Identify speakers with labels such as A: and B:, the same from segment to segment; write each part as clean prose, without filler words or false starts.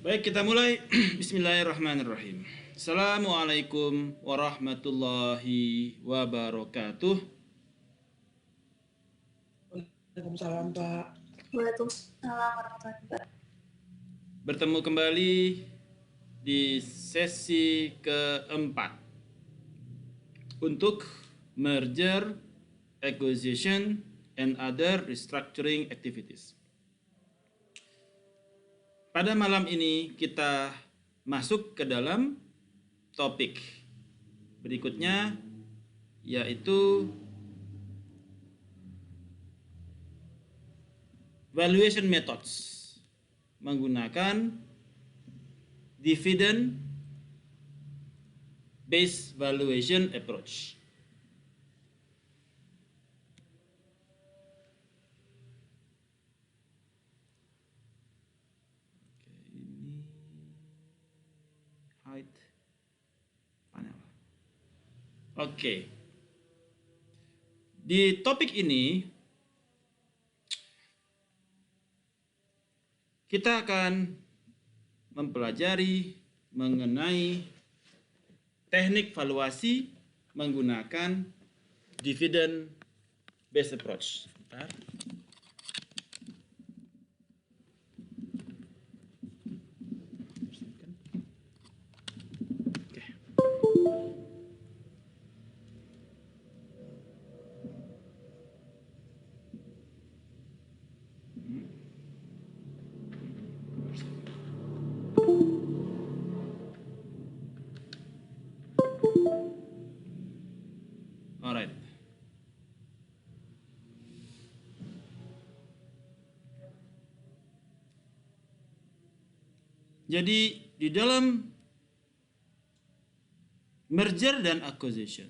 A: Baik, kita mulai. Bismillahirrahmanirrahim. Assalamualaikum warahmatullahi wabarakatuh.
B: Waalaikumsalam, Pak.
C: Waalaikumsalam warahmatullahi wabarakatuh.
A: Bertemu kembali di sesi keempat untuk merger, acquisition, and other restructuring activities. Pada malam ini kita masuk ke dalam topik berikutnya, yaitu valuation methods menggunakan dividend based valuation approach. Hide panel. Oke. Di topik ini kita akan mempelajari mengenai teknik valuasi menggunakan dividend based approach. Bentar. Alright. Jadi di dalam merger dan acquisition,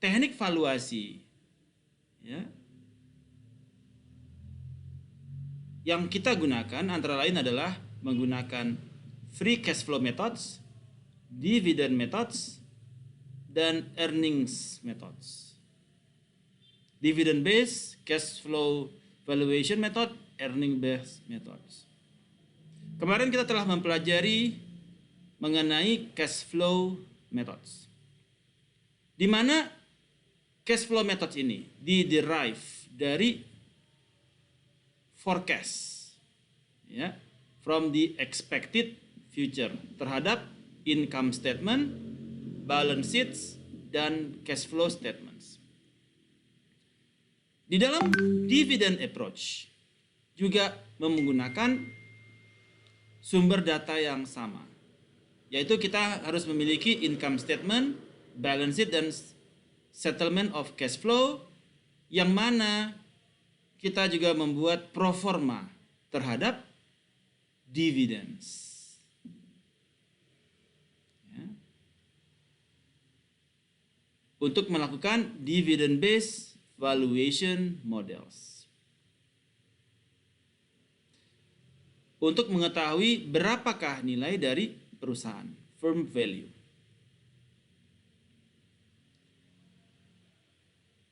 A: teknik valuasi ya, yang kita gunakan antara lain adalah menggunakan free cash flow methods, dividend methods, dan earnings methods. Dividend based, cash flow valuation method, earning based methods. Kemarin kita telah mempelajari mengenai cash flow methods, di mana cash flow methods ini diderive dari forecast, ya, from the expected future terhadap income statement, balance sheets, dan cash flow statements. Di dalam dividend approach juga menggunakan sumber data yang sama, yaitu kita harus memiliki income statement, balance sheet, dan settlement of cash flow, yang mana kita juga membuat pro forma terhadap dividends. Ya. Untuk melakukan dividend based valuation models. Untuk mengetahui berapakah nilai dari perusahaan, firm value.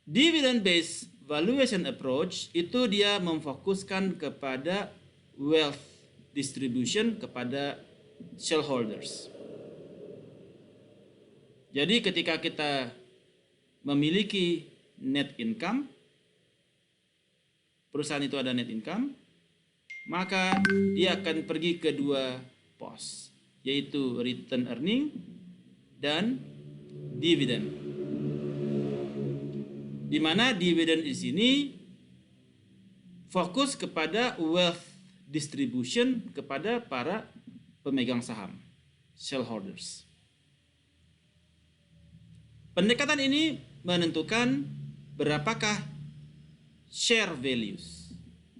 A: Dividend based valuation approach itu dia memfokuskan kepada wealth distribution kepada shareholders. Jadi ketika kita memiliki net income, perusahaan itu ada net income, maka dia akan pergi ke dua pos, yaitu return earning dan dividend. Di mana dividend di sini fokus kepada wealth distribution kepada para pemegang saham, shareholders. Pendekatan ini menentukan berapakah share values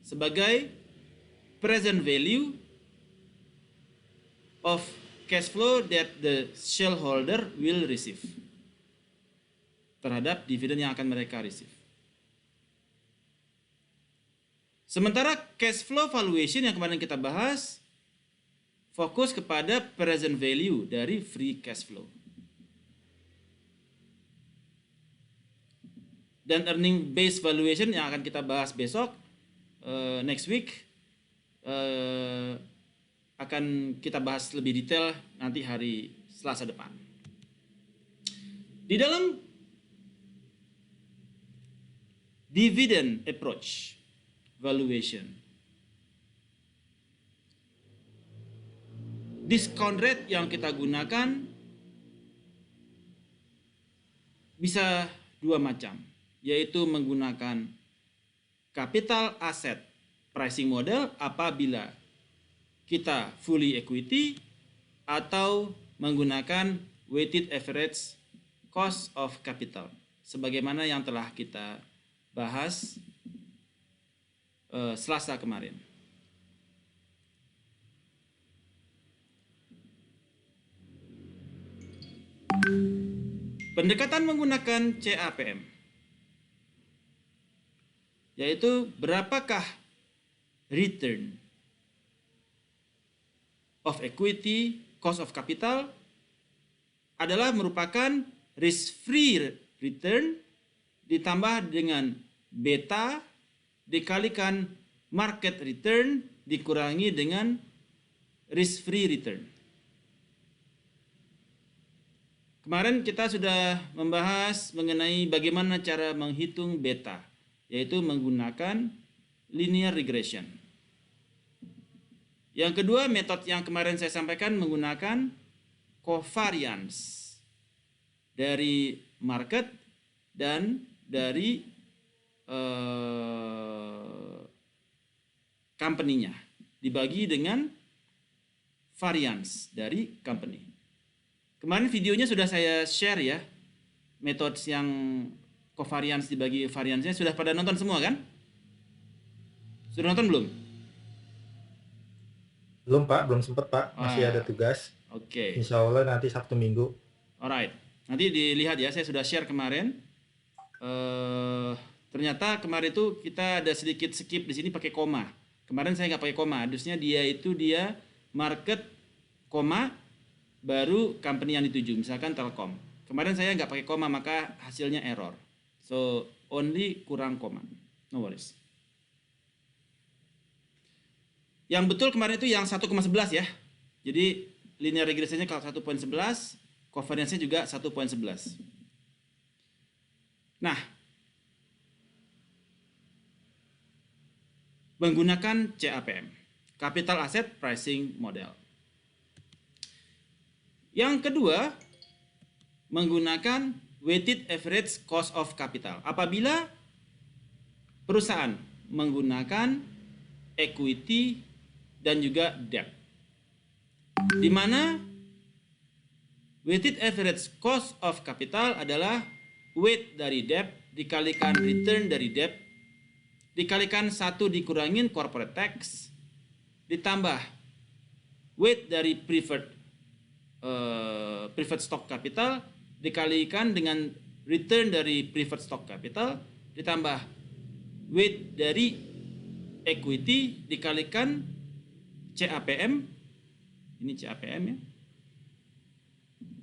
A: sebagai present value of cash flow that the shareholder will receive terhadap dividen yang akan mereka receive. Sementara cash flow valuation yang kemarin kita bahas fokus kepada present value dari free cash flow. Dan earning based valuation yang akan kita bahas besok, next week, akan kita bahas lebih detail nanti hari Selasa depan. Di dalam dividend approach valuation, discount rate yang kita gunakan bisa dua macam, yaitu menggunakan capital asset pricing model apabila kita fully equity atau menggunakan weighted average cost of capital sebagaimana yang telah kita bahas Selasa kemarin. Pendekatan menggunakan CAPM, yaitu berapakah return of equity, cost of capital, adalah merupakan risk-free return ditambah dengan beta dikalikan market return dikurangi dengan risk-free return. Kemarin kita sudah membahas mengenai bagaimana cara menghitung beta, yaitu menggunakan linear regression. Yang kedua, metode yang kemarin saya sampaikan menggunakan covariance dari market dan dari company-nya dibagi dengan variance dari company. Kemarin videonya sudah saya share ya, metode yang covariance dibagi variance-nya. Sudah pada nonton semua kan? Sudah nonton belum?
D: Belum Pak, belum sempat Pak, masih ada tugas.
A: Oke.
D: Insya Allah nanti Sabtu Minggu.
A: Alright, nanti dilihat ya, saya sudah share kemarin. Ternyata kemarin itu kita ada sedikit skip di sini pakai koma. Kemarin saya nggak pakai koma, harusnya dia market koma baru company yang dituju, misalkan Telkom. Kemarin saya nggak pakai koma maka hasilnya error. So only kurang koma, no worries. Yang betul kemarin itu yang 1,11 ya. Jadi linear regresinya kalau 1.11, covariance-nya juga 1.11. Nah, menggunakan CAPM, Capital Asset Pricing Model. Yang kedua, menggunakan Weighted Average Cost of Capital. Apabila perusahaan menggunakan equity dan juga debt, di mana weighted average cost of capital adalah weight dari debt dikalikan return dari debt dikalikan 1 dikurangin corporate tax ditambah weight dari preferred stock capital dikalikan dengan return dari preferred stock capital ditambah weight dari equity dikalikan CAPM, ini CAPM ya,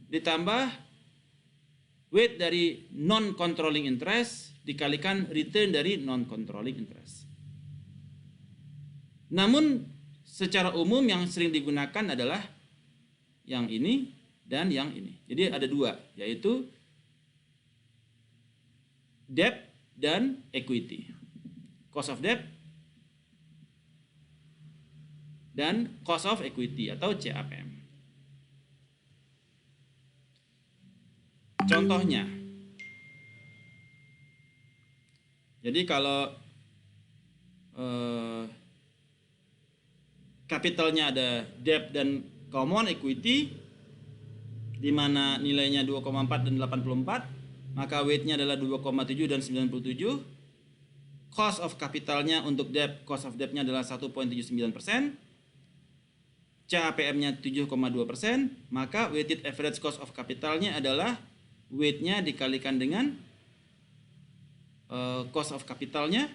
A: ditambah weight dari non-controlling interest dikalikan return dari non-controlling interest. Namun secara umum yang sering digunakan adalah yang ini dan yang ini. Jadi ada dua, yaitu debt dan equity. Cost of debt dan cost of equity atau CAPM. Contohnya, jadi kalau kapitalnya ada debt dan common equity, di mana nilainya 2,4 dan 84, maka weight-nya adalah 2,7 dan 97. Cost of capitalnya untuk debt, cost of debt-nya adalah 1.79%. CAPM-nya 7,2%, maka weighted average cost of capital-nya adalah weight-nya dikalikan dengan cost of capital-nya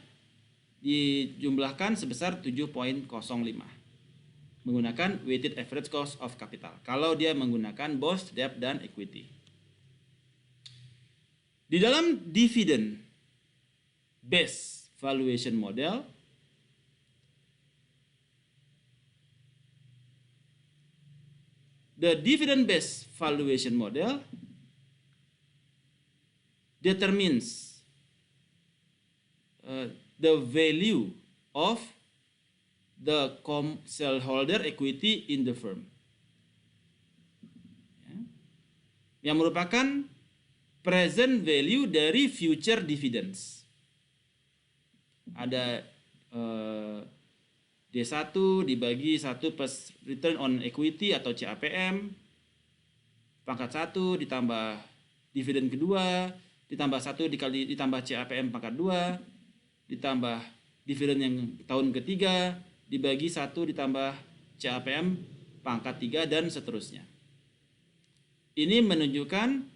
A: dijumlahkan sebesar 7,05 menggunakan weighted average cost of capital kalau dia menggunakan both debt dan equity. Di dalam dividend based valuation model, the dividend-based valuation model determines the value of the shareholder equity in the firm. Yang merupakan present value dari future dividends. Ada D1 dibagi 1 plus return on equity atau CAPM, pangkat 1 ditambah dividen kedua, ditambah 1 ditambah CAPM pangkat 2, ditambah dividen yang tahun ketiga, dibagi 1 ditambah CAPM pangkat 3, dan seterusnya. Ini menunjukkan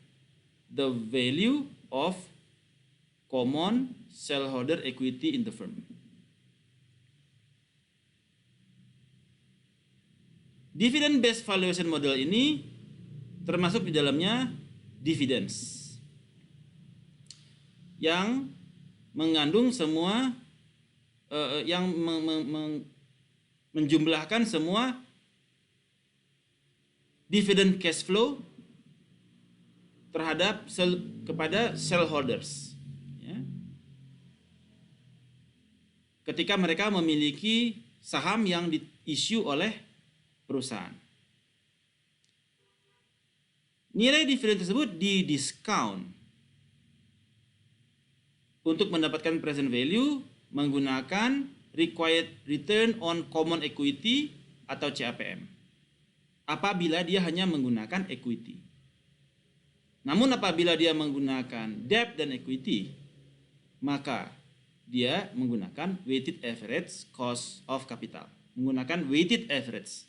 A: the value of common shareholder equity in the firm. Dividend based valuation model ini termasuk di dalamnya dividends yang mengandung semua yang menjumlahkan semua dividend cash flow terhadap kepada shareholders, ya. Ketika mereka memiliki saham yang di-issue oleh perusahaan. Nilai dividen tersebut didiskon untuk mendapatkan present value menggunakan required return on common equity atau CAPM apabila dia hanya menggunakan equity. Namun apabila dia menggunakan debt dan equity, maka dia menggunakan weighted average cost of capital. Menggunakan weighted average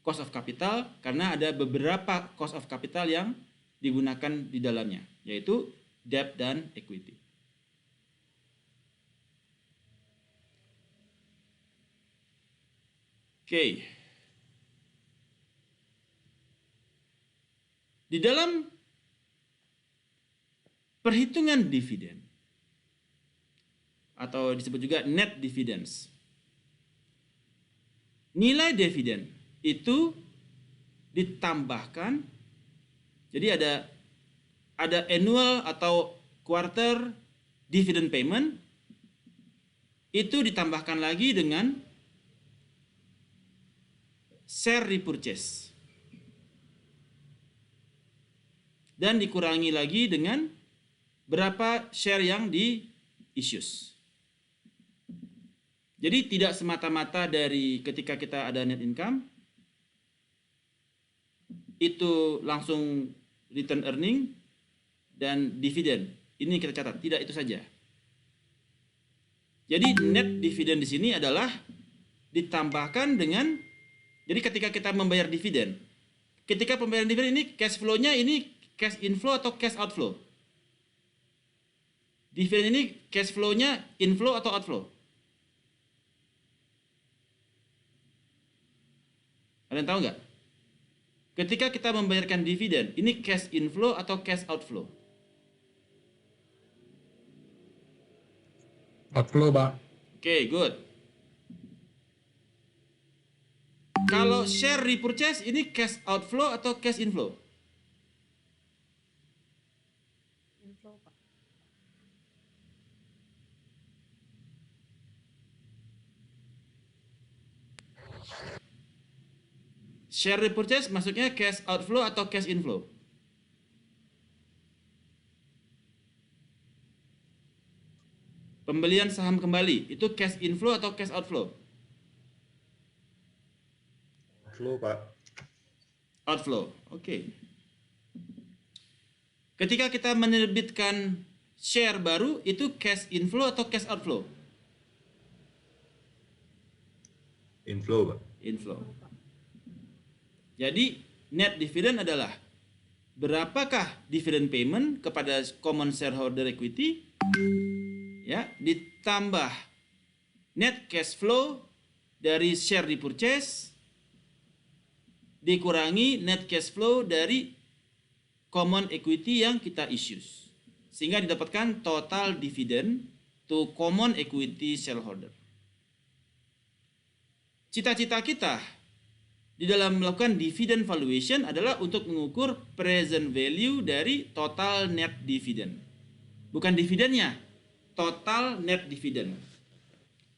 A: cost of capital karena ada beberapa cost of capital yang digunakan di dalamnya, yaitu debt dan equity. Oke. Di dalam perhitungan dividen atau disebut juga net dividends, nilai dividen itu ditambahkan, jadi ada annual atau quarter dividend payment, itu ditambahkan lagi dengan share repurchase dan dikurangi lagi dengan berapa share yang di-issues. Jadi tidak semata-mata dari ketika kita ada net income itu langsung return earning dan dividen. Ini kita catat, tidak itu saja. Jadi net dividen di sini adalah ditambahkan dengan, jadi ketika kita membayar dividen, ketika pembayaran dividen ini cash flow-nya ini cash inflow atau cash outflow? Dividen ini cash flow-nya inflow atau outflow? Kalian tahu nggak? Ketika kita membayarkan dividen, ini cash inflow atau cash outflow?
B: Outflow, Pak.
A: Oke, good. Kalau share repurchase, ini cash outflow atau cash inflow? Share repurchase maksudnya cash outflow atau cash inflow? Pembelian saham kembali, itu cash inflow atau cash outflow?
D: Outflow, Pak.
A: Outflow, oke. Ketika kita menerbitkan share baru, itu cash inflow atau cash outflow?
D: Inflow, Pak.
A: Inflow. Jadi net dividend adalah berapakah dividend payment kepada common shareholder equity, ya, ditambah net cash flow dari share repurchase dikurangi net cash flow dari common equity yang kita issues, sehingga didapatkan total dividend to common equity shareholder. Cita-cita kita di dalam melakukan dividend valuation adalah untuk mengukur present value dari total net dividend. Bukan dividennya, total net dividend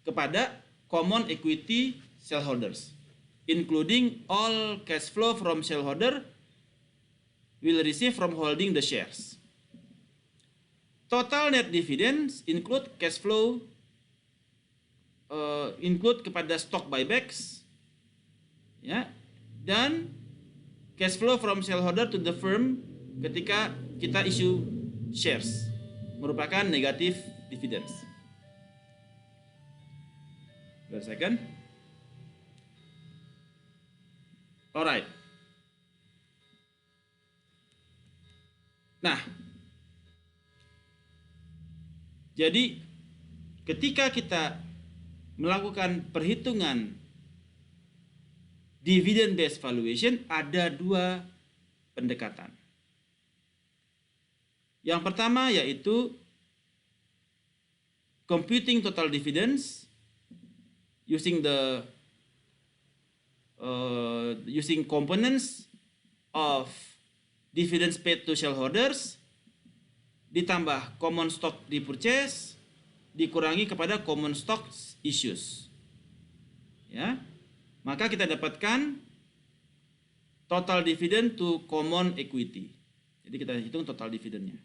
A: kepada common equity shareholders, including all cash flow from shareholder will receive from holding the shares. Total net dividends include cash flow, include kepada stock buybacks, ya, dan cash flow from shareholder to the firm ketika kita issue shares merupakan negative dividends. Wait a second. Alright. Nah, jadi ketika kita melakukan perhitungan dividend based valuation ada dua pendekatan. Yang pertama yaitu computing total dividends using the using components of dividends paid to shareholders ditambah common stock repurchase dikurangi kepada common stock issues. Ya. Maka kita dapatkan total dividend to common equity. Jadi kita hitung total dividendnya.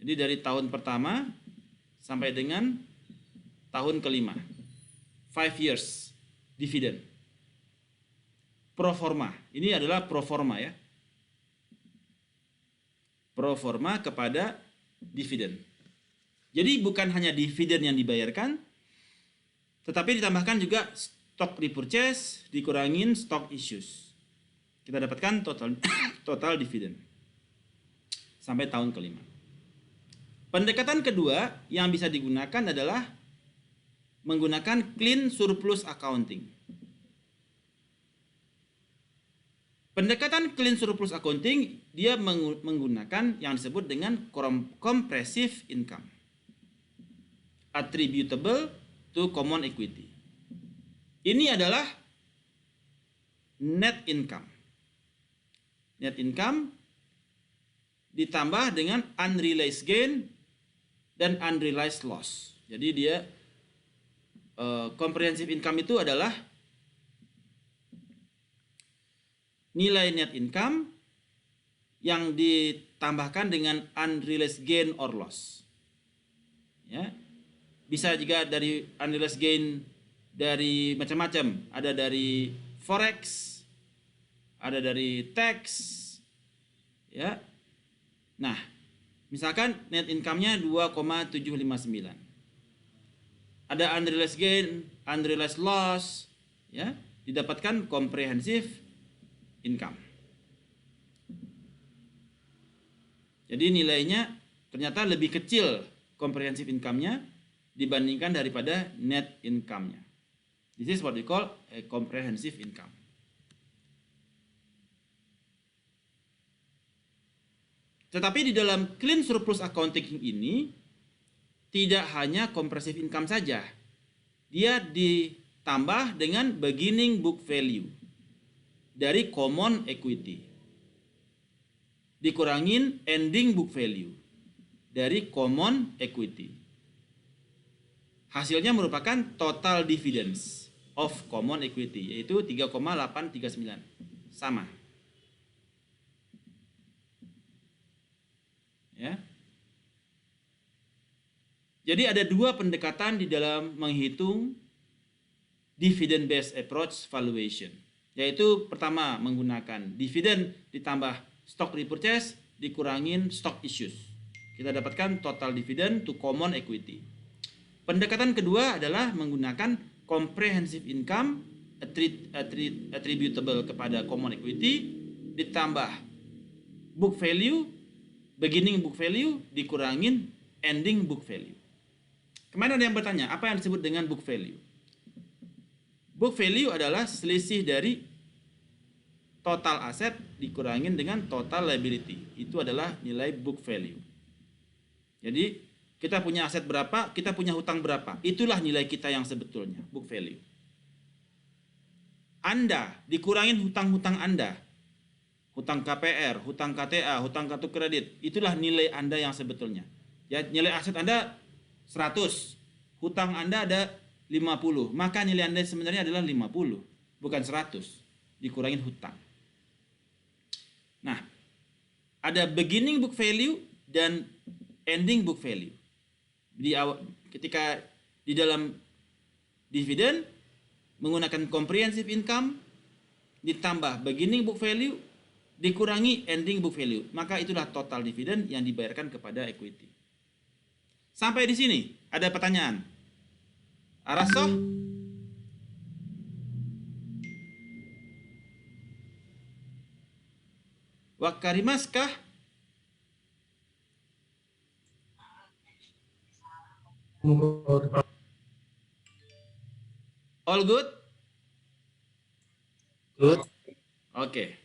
A: Jadi dari tahun pertama sampai dengan tahun kelima. 5 years dividend. Pro forma. Ini adalah pro forma ya. Pro forma kepada dividen. Jadi bukan hanya dividen yang dibayarkan, tetapi ditambahkan juga stock repurchase dikurangin stock issues. Kita dapatkan total dividen sampai tahun kelima. Pendekatan kedua yang bisa digunakan adalah menggunakan clean surplus accounting. Pendekatan clean surplus accounting dia menggunakan yang disebut dengan compressive income attributable to common equity. Ini adalah net income. Net income ditambah dengan unrealized gain dan unrealized loss. Jadi dia comprehensive income itu adalah nilai net income yang ditambahkan dengan unrealized gain or loss. Ya. Bisa juga dari unrealized gain dari macam-macam. Ada dari forex, ada dari tax. Ya. Nah, misalkan net income-nya 2,759. Ada unrealized gain, unrealized loss, ya, didapatkan comprehensive income. Jadi nilainya ternyata lebih kecil comprehensive income-nya dibandingkan daripada net income-nya. This is what we call a comprehensive income. Tetapi di dalam clean surplus accounting ini tidak hanya comprehensive income saja. Dia ditambah dengan beginning book value dari common equity. Dikurangin ending book value dari common equity. Hasilnya merupakan total dividends of common equity, yaitu 3,839. Sama. Ya. Jadi ada dua pendekatan di dalam menghitung dividend based approach valuation. Yaitu pertama menggunakan dividen ditambah stock repurchase dikurangin stock issues. Kita dapatkan total dividend to common equity. Pendekatan kedua adalah menggunakan comprehensive income attributable kepada common equity ditambah book value, beginning book value dikurangin ending book value. Kemarin ada yang bertanya, apa yang disebut dengan book value? Book value adalah selisih dari total aset dikurangin dengan total liability. Itu adalah nilai book value. Jadi kita punya aset berapa, kita punya hutang berapa. Itulah nilai kita yang sebetulnya, book value. Anda dikurangin hutang-hutang Anda. Hutang KPR, hutang KTA, hutang kartu kredit. Itulah nilai Anda yang sebetulnya. Ya, nilai aset Anda 100. Hutang Anda ada 50. Maka nilai Anda sebenarnya adalah 50, bukan 100. Dikurangin hutang. Nah, ada beginning book value dan ending book value. Ketika di dalam dividen menggunakan comprehensive income ditambah beginning book value dikurangi ending book value, maka itulah total dividen yang dibayarkan kepada equity. Sampai di sini ada pertanyaan? Arasoh? Wakarimaskah? All good?
B: Good.
A: Oke.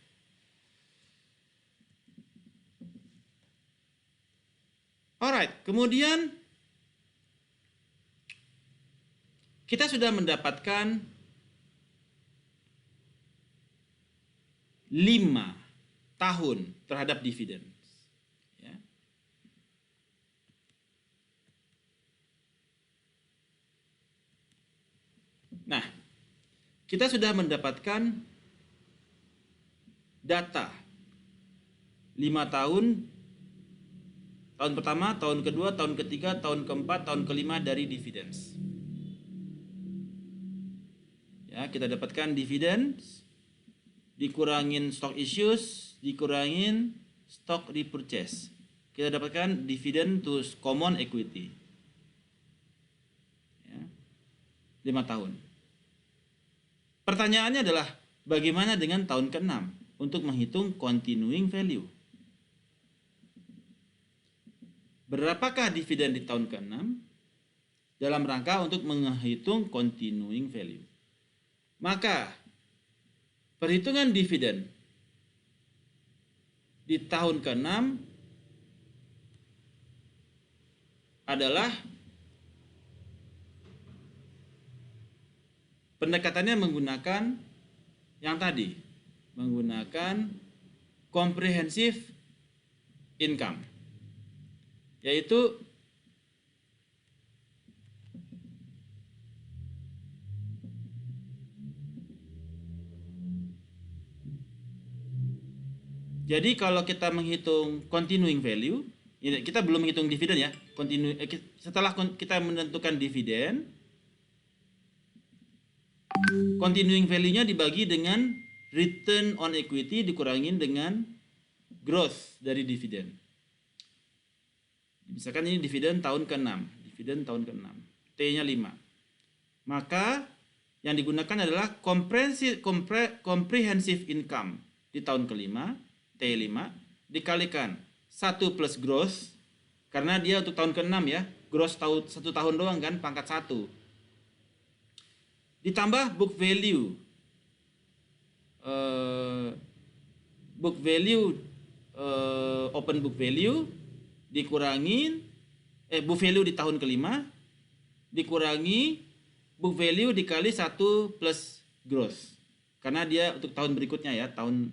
A: Alright, kemudian kita sudah mendapatkan 5 tahun terhadap dividen. Ya. Nah, kita sudah mendapatkan data 5 tahun, tahun pertama, tahun kedua, tahun ketiga, tahun keempat, tahun kelima dari dividends. Ya, kita dapatkan dividends, dikurangin stock issues, dikurangin stock repurchase. Kita dapatkan dividend to common equity. Ya, 5 tahun. Pertanyaannya adalah bagaimana dengan tahun ke-6 untuk menghitung continuing value? Berapakah dividen di tahun ke-6 dalam rangka untuk menghitung continuing value? Maka perhitungan dividen di tahun ke-6 adalah pendekatannya menggunakan yang tadi, menggunakan comprehensive income, yaitu jadi kalau kita menghitung continuing value, kita belum menghitung dividen ya. Setelah kita menentukan dividen, continuing value-nya dibagi dengan return on equity dikurangin dengan growth dari dividen. Misalkan ini dividen tahun ke-6, dividen tahun ke-6, T-nya 5. Maka yang digunakan adalah comprehensive income di tahun ke-5, T5, dikalikan 1 plus gross, karena dia untuk tahun ke-6 ya, gross 1 tahun doang kan, pangkat 1. Ditambah book value. Open book value dikurangin book value di tahun ke-5 dikurangi book value dikali 1 plus gross. Karena dia untuk tahun berikutnya ya, tahun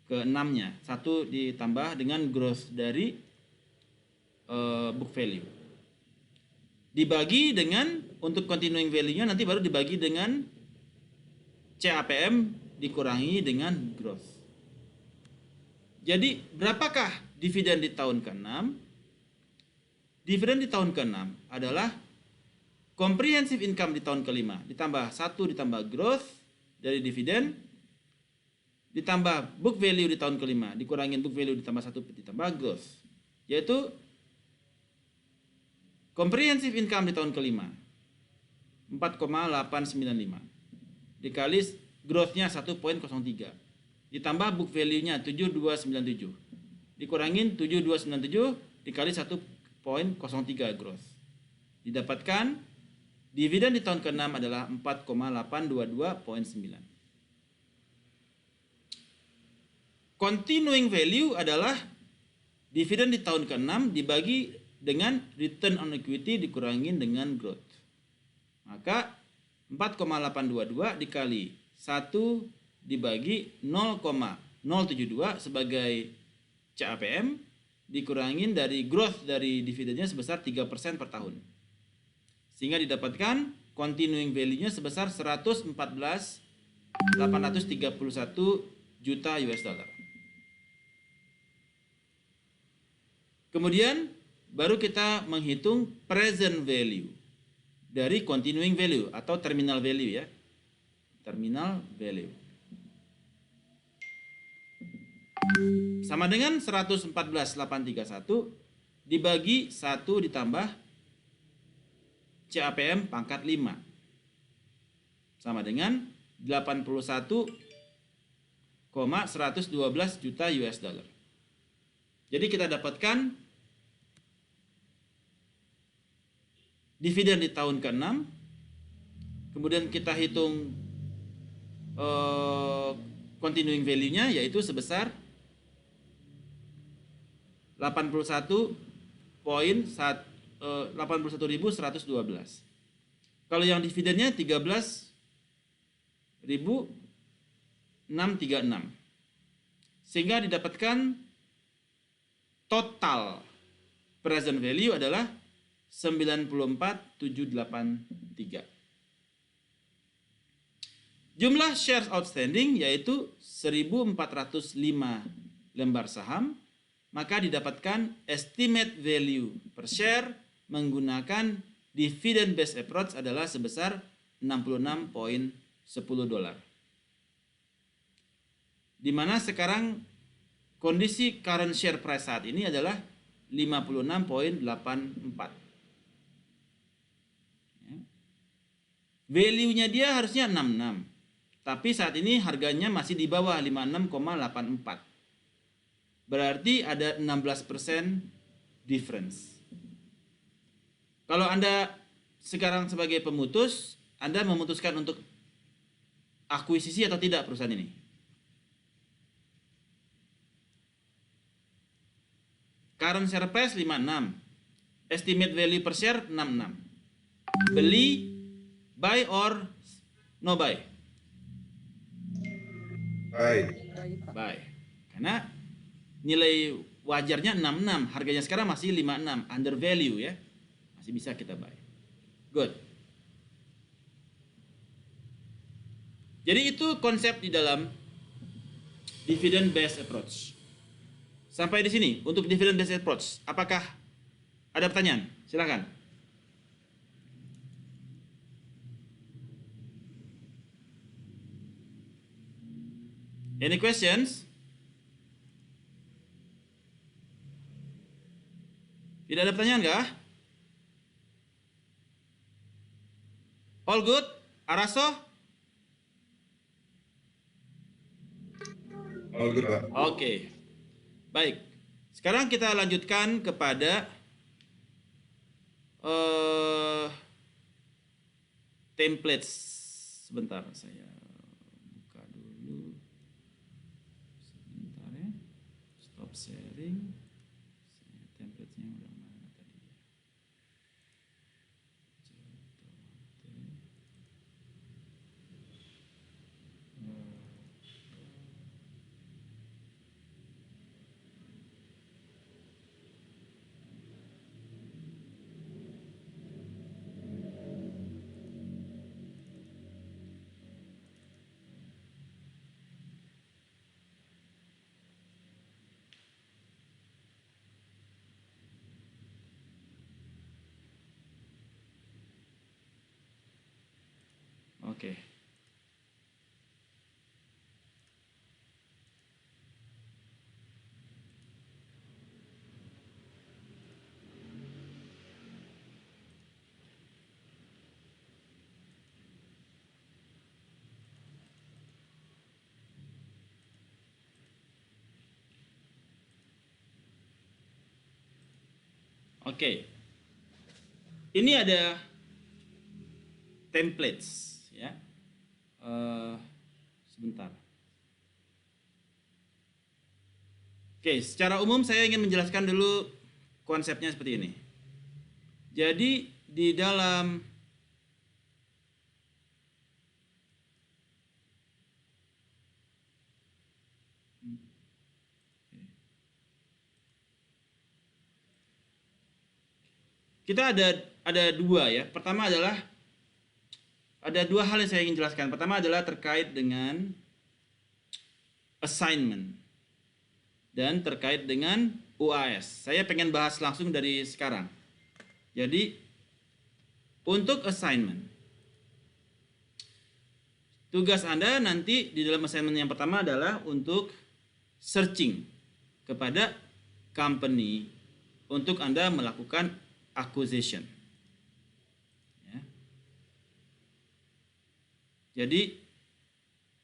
A: ke-6-nya 1 ditambah dengan gross dari book value. Dibagi dengan untuk continuing value-nya nanti baru dibagi dengan CAPM dikurangi dengan gross. Jadi berapakah dividen di tahun ke-6? Dividen di tahun ke-6 adalah comprehensive income di tahun ke-5 ditambah 1 ditambah gross dari dividen ditambah book value di tahun ke-5 dikurangin book value ditambah 1 ditambah gross, yaitu comprehensive income di tahun ke-5 4,895 dikali growth-nya 1,03 ditambah book value-nya 7297 dikurangin 7297 dikali 1,03 gross, didapatkan dividen di tahun ke-6 adalah 4,822,9. Continuing value adalah dividen di tahun ke-6 dibagi dengan return on equity dikurangin dengan growth. Maka 4,822 dikali 1 dibagi 0,072 sebagai CAPM dikurangin dari growth dari dividennya sebesar 3% per tahun. Sehingga didapatkan continuing value-nya sebesar 114.831 juta US dollar. Kemudian baru kita menghitung present value dari continuing value atau terminal value ya. Terminal value. Sama dengan 114.831 dibagi 1 ditambah CAPM pangkat 5. Sama dengan 81,112 juta US dollar. Jadi kita dapatkan dividen di tahun ke-6. Kemudian kita hitung continuing value-nya yaitu sebesar 81.112. Kalau yang dividennya 13.636. Sehingga didapatkan total present value adalah 94.783. Jumlah shares outstanding yaitu 1.405 lembar saham, maka didapatkan estimate value per share menggunakan dividend based approach adalah sebesar 66.10 dolar. Di mana sekarang kondisi current share price saat ini adalah 56.84. Value-nya dia harusnya 66. Tapi saat ini harganya masih di bawah 56,84. Berarti ada 16% difference. Kalau Anda sekarang sebagai pemutus, Anda memutuskan untuk akuisisi atau tidak perusahaan ini? Current share price 56. Estimate value per share 66. Beli, buy or no buy? Buy. Karena nilai wajarnya 66, harganya sekarang masih 56, under value ya. Masih bisa kita buy. Good. Jadi itu konsep di dalam dividend based approach. Sampai di sini untuk dividend based approach. Apakah ada pertanyaan? Silakan. Any questions? Tidak ada pertanyaan kah? All good? Araso?
D: All good, Pak.
A: Oke. Baik. Sekarang kita lanjutkan kepada templates. Sebentar saya buka dulu. Sebentar ya. Stop sharing. Template-nya udah mana tadi ya? Oke. Oke. Ini ada templates ya. Sebentar. Oke, secara umum saya ingin menjelaskan dulu konsepnya seperti ini. Jadi di dalam Kita ada dua ya. Pertama adalah ada dua hal yang saya ingin jelaskan. Pertama adalah terkait dengan assignment dan terkait dengan UAS. Saya pengen bahas langsung dari sekarang. Jadi untuk assignment, tugas Anda nanti di dalam assignment yang pertama adalah untuk searching kepada company untuk Anda melakukan acquisition. Ya. Jadi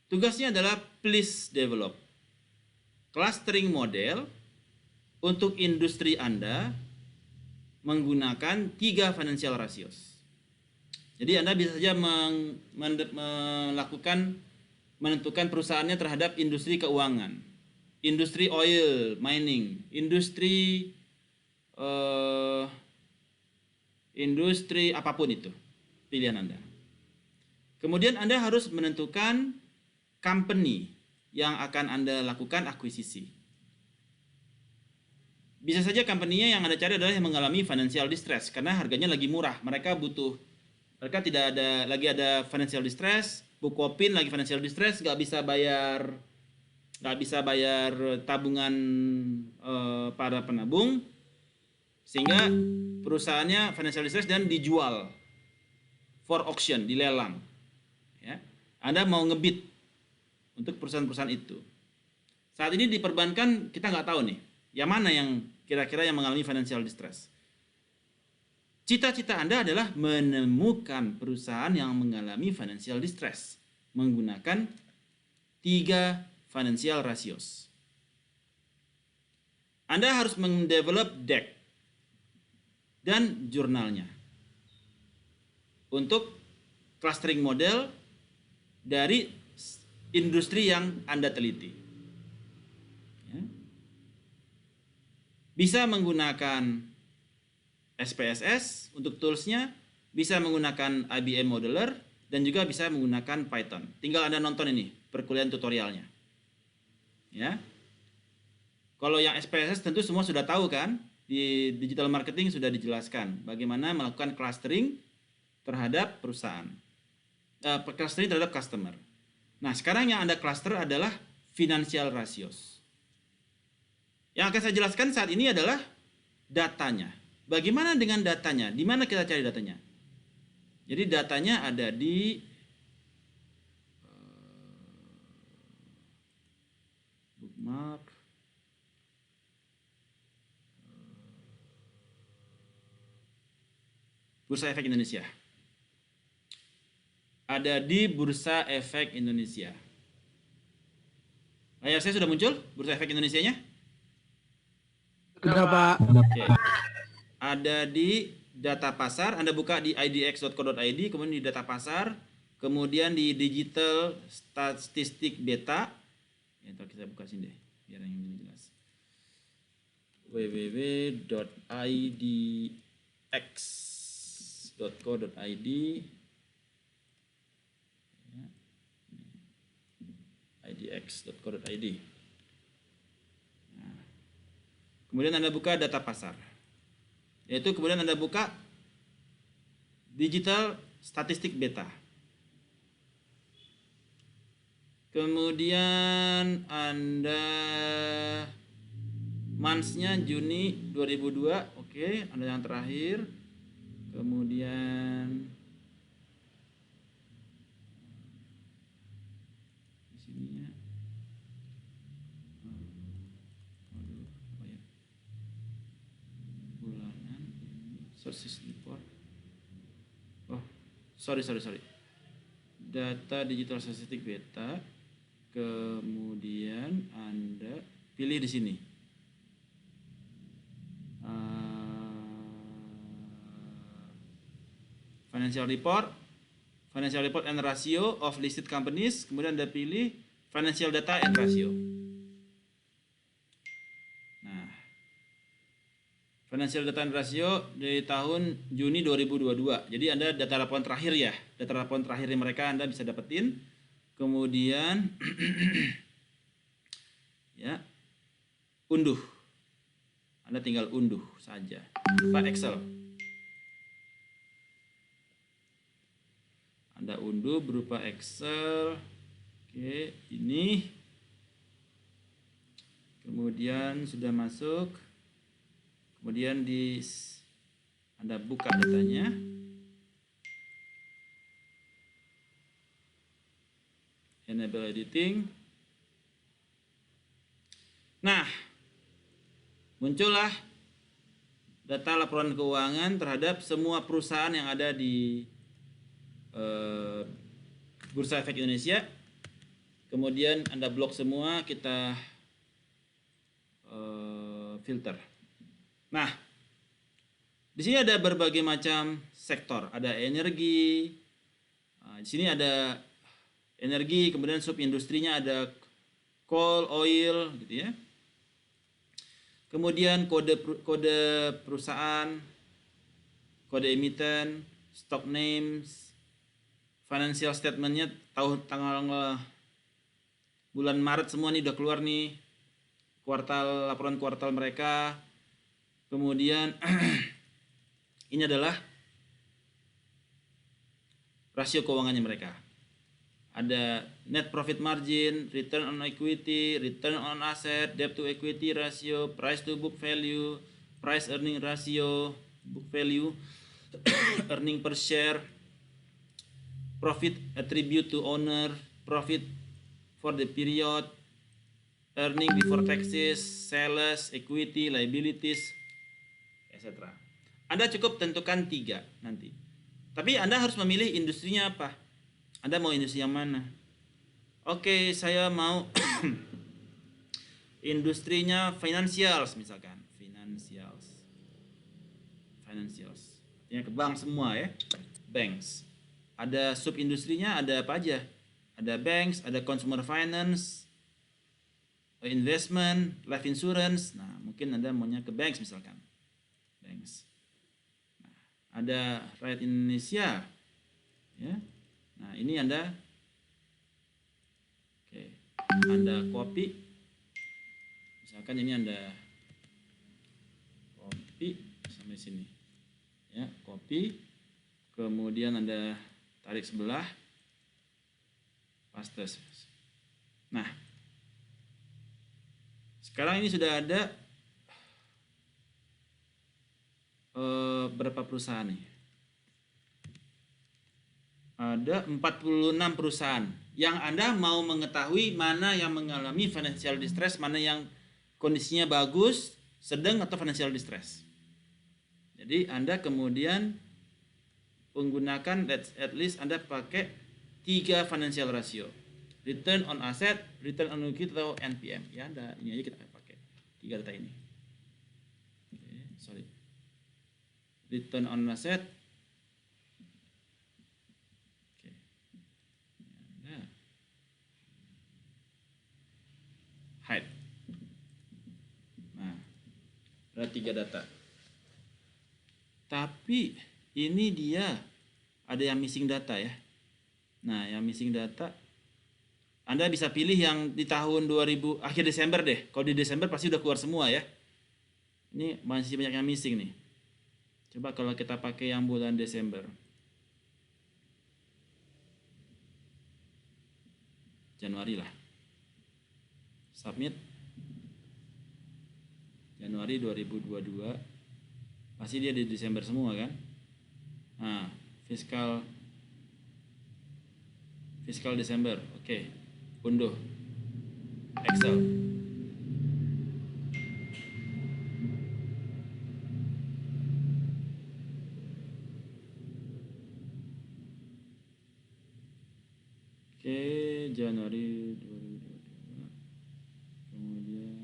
A: tugasnya adalah please develop clustering model untuk industri Anda menggunakan 3 financial ratios. Jadi Anda bisa saja menentukan perusahaannya terhadap industri keuangan, industri oil, mining, industri apapun itu, pilihan Anda. Kemudian Anda harus menentukan company yang akan Anda lakukan akuisisi. Bisa saja company-nya yang Anda cari adalah yang mengalami financial distress karena harganya lagi murah. Mereka tidak ada financial distress, Bukopin lagi financial distress, nggak bisa bayar tabungan para penabung, sehingga perusahaannya financial distress dan dijual for auction, dilelang. Ya. Anda mau ngebid untuk perusahaan-perusahaan itu. Saat ini di perbankan kita nggak tahu nih, yang mana yang kira-kira yang mengalami financial distress. Cita-cita Anda adalah menemukan perusahaan yang mengalami financial distress menggunakan 3 financial ratios. Anda harus mendevelop deck dan jurnalnya untuk clustering model dari industri yang Anda teliti. Ya. Bisa menggunakan SPSS untuk toolsnya, bisa menggunakan IBM Modeler, dan juga bisa menggunakan Python. Tinggal Anda nonton ini perkuliahan tutorialnya. Ya. Kalau yang SPSS tentu semua sudah tahu kan, di digital marketing sudah dijelaskan bagaimana melakukan clustering terhadap perusahaan, clustering terhadap customer. Nah, sekarang yang Anda cluster adalah financial ratios. Yang akan saya jelaskan saat ini adalah datanya. Bagaimana dengan datanya? Di mana kita cari datanya? Jadi datanya ada di bookmark. Bursa Efek Indonesia. Ada di Bursa Efek Indonesia. Layar saya sudah muncul Bursa Efek Indonesianya?
B: Sudah, Pak.
A: Oke. Ada di data pasar, Anda buka di idx.co.id, kemudian di data pasar, kemudian di digital statistik beta. Ya, ntar kita buka sini deh, biar yang ini jelas. www.idx.co.id. Ya, idx.co.id. Nah, kemudian Anda buka data pasar. Yaitu kemudian Anda buka digital statistik beta. Kemudian Anda months-nya Juni 2002, oke, Anda yang terakhir. Kemudian di sininya sources report. Oh, sorry. Data digital statistik beta. Kemudian Anda pilih di sini. Financial report and ratio of listed companies. Kemudian Anda pilih financial data and ratio. Financial data and ratio dari tahun Juni 2022. Jadi Anda data laporan terakhir ya. Data laporan terakhir mereka Anda bisa dapetin. Kemudian unduh. Anda tinggal unduh saja berupa Excel. Anda unduh berupa Excel. Oke, ini. Kemudian sudah masuk. Kemudian Anda buka datanya. Enable editing. Nah, muncullah data laporan keuangan terhadap semua perusahaan yang ada di Bursa Efek Indonesia. Kemudian Anda blok semua, kita filter. Nah, di sini ada berbagai macam sektor. Ada energi. Di sini ada energi, kemudian sub industrinya ada coal, oil, gitu ya. Kemudian kode perusahaan, kode emiten, stock names, financial statementnya tanggal bulan Maret semua nih udah keluar nih, laporan kuartal mereka. Kemudian ini adalah rasio keuangannya mereka. Ada net profit margin, return on equity, return on asset, debt to equity ratio, price to book value, price earning ratio, book value, earning per share, profit attribute to owner, profit for the period, earning before taxes, sales, equity, liabilities, etc. Anda cukup tentukan 3 nanti. Tapi Anda harus memilih industrinya apa. Anda mau industri yang mana? Oke, saya mau industrinya financials misalkan. Financials. Artinya ke bank semua ya. Banks. Ada sub industrinya ada apa aja? Ada banks, ada consumer finance, investment, life insurance. Nah, mungkin Anda maunya ke banks misalkan. Banks. Nah, ada rakyat Indonesia. Ya. Nah, ini Anda copy. Misalkan ini Anda copy sampai sini. Ya, copy. Kemudian Anda tarik sebelah. Paste. Nah, sekarang ini sudah ada berapa perusahaan nih? Ada 46 perusahaan yang Anda mau mengetahui mana yang mengalami financial distress, mana yang kondisinya bagus, sedang, atau financial distress. Jadi Anda kemudian menggunakan at least Anda pakai 3 financial ratio. Return on asset, return on equity, atau NPM. Ya, ini aja kita pakai 3 data ini. Return on asset. Height. Nah, ada 3 data. Tapi ini dia ada yang missing data ya. Nah, yang missing data Anda bisa pilih yang di tahun 2000 akhir Desember deh. Kalau di Desember pasti udah keluar semua ya. Ini masih banyak yang missing nih. Coba kalau kita pakai yang bulan Desember. Januari lah. Submit. Januari 2022. Pasti dia di Desember semua kan? Nah, fiskal Desember. Oke. Unduh. Excel. Oke, Januari 2022. Kemudian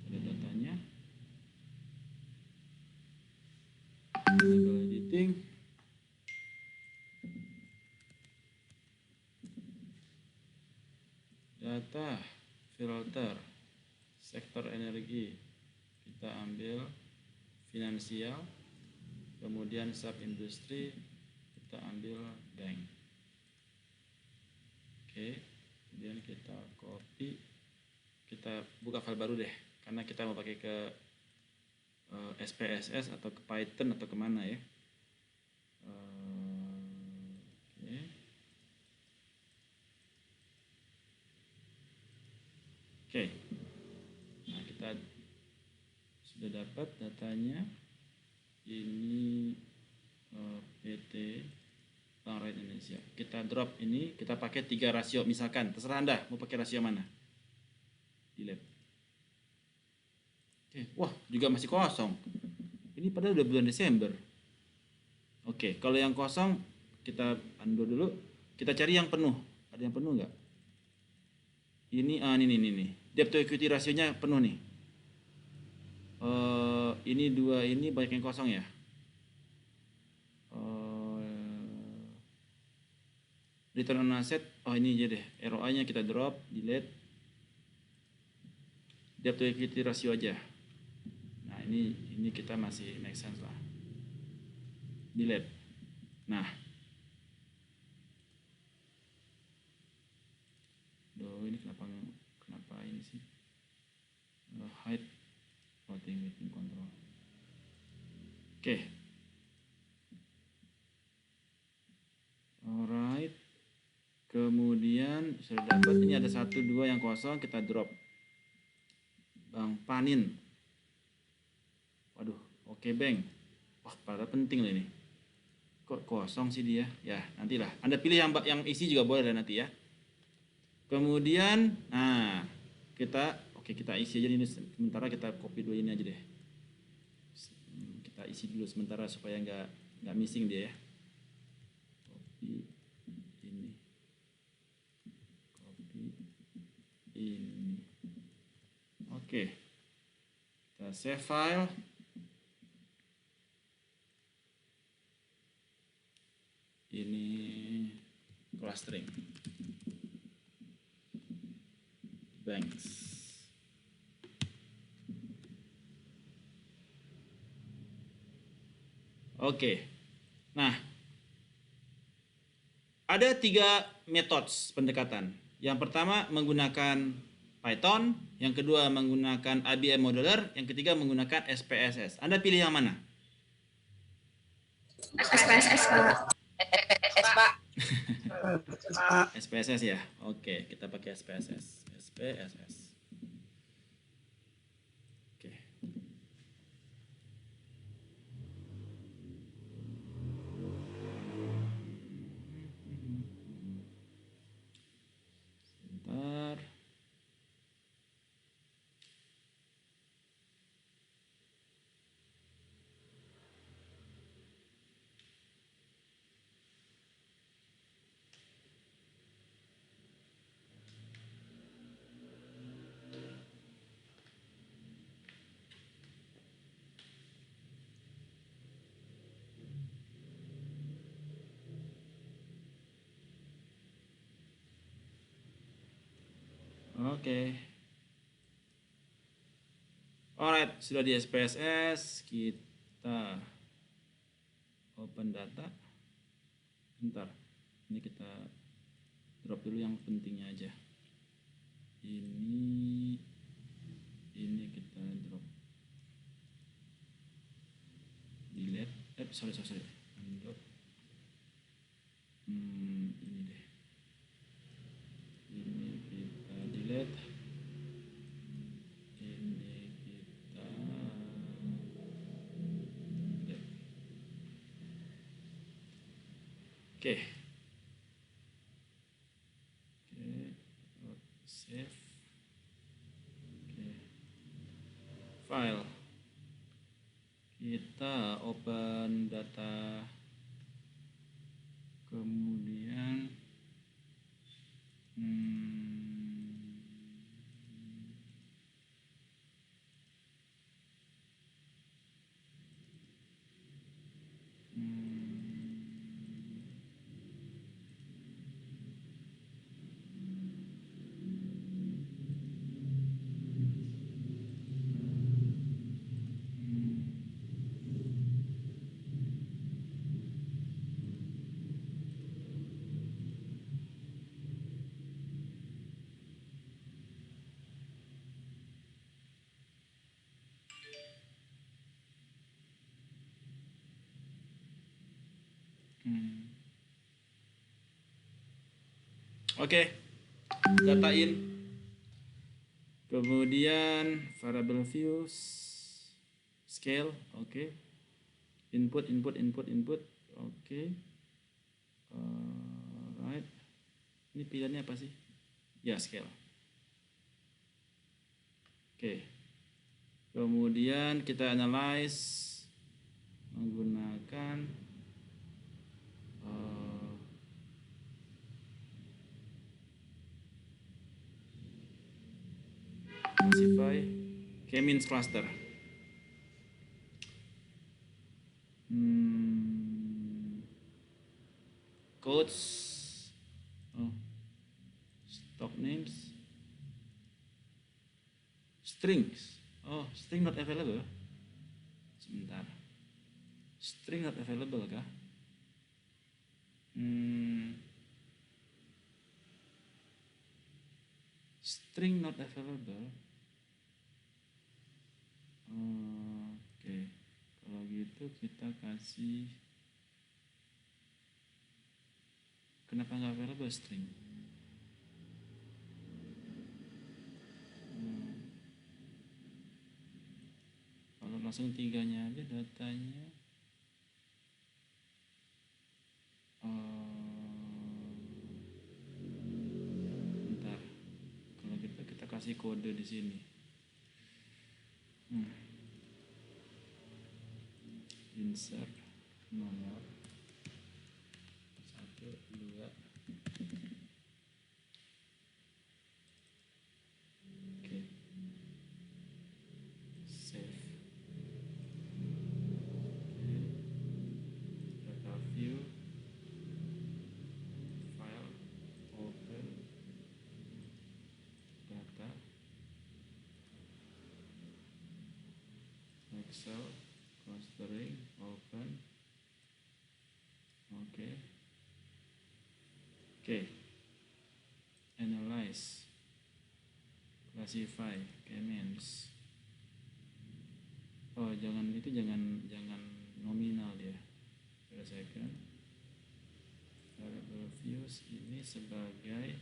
A: ada datanya. Enable editing. Data filter sektor energi, kita ambil finansial, kemudian sub industri kita ambil bank. Oke, kemudian kita copy kita buka file baru deh, karena kita mau pakai ke SPSS atau ke Python atau kemana ya. Oke. Oke. Nah, kita sudah dapat datanya. Ini PT Bank Rakyat Indonesia. Kita drop ini, kita pakai 3 rasio misalkan. Terserah Anda mau pakai rasio mana. Delete. Oke, wah juga masih kosong. Ini padahal udah bulan Desember. Oke, kalau yang kosong kita undo dulu. Kita cari yang penuh. Ada yang penuh nggak? Ini, ini. Debt to equity rasionya penuh nih. Ini 2 ini banyak yang kosong ya. Return on asset, ini aja deh. ROI-nya kita drop, delete. Debt to equity ratio aja. Nah, ini kita masih make sense lah. Delete. Nah. Ini kenapa ini sih? Hide floating within control. Oke. Alright. Kemudian sudah dapat, ini ada 1 2 yang kosong, kita drop. Bang Panin. Waduh, oke Bang. Wah, pada penting loh ini. Kok kosong sih dia? Ya, nantilah. Anda pilih yang isi juga boleh lah nanti ya. Kemudian, nah, kita isi aja ini sementara, kita copy dulu ini aja deh. Kita isi dulu sementara supaya nggak missing dia ya. Copy ini. Oke. Kita save file. Ini clustering. Banks. Oke. Nah, ada 3 metode pendekatan. Yang pertama menggunakan Python, yang kedua menggunakan IBM Modeler, yang ketiga menggunakan SPSS. Anda pilih yang mana?
C: SPSS, Pak.
A: SPSS ya. Oke, kita pakai SPSS. SPSS. Oke. Sebentar. Oke. Alright, sudah di SPSS, kita open data. Bentar, ini kita drop dulu yang pentingnya aja. Ini kita drop. Delete. Sorry. Drop. Ini deh. Ini kita delete. Ini kita delete. Oke. Save. Oke. File. Kita open data. Kemudian Oke, data in. Kemudian variable views, scale, oke. Input. Oke. Right. Ini pilihannya apa sih? Ya, scale. Oke. Kemudian kita analyze menggunakan classify k-means cluster. Codes, stock names, strings. Oh, string not available. Sebentar. String not available kah? String not available. Oke. Kalau gitu kita kasih. Kenapa nggak available string? Kalau langsung tiganya aja datanya. Bentar. Kalau gitu kita kasih kode di sini. Insert nomor 1, 2. Oke. Save. Data view. File. Open. Data. Excel. Clustering. Open. Oke. Analyze. Classify. K-means. Oh, jangan nominal dia. Second. Variable views ini sebagai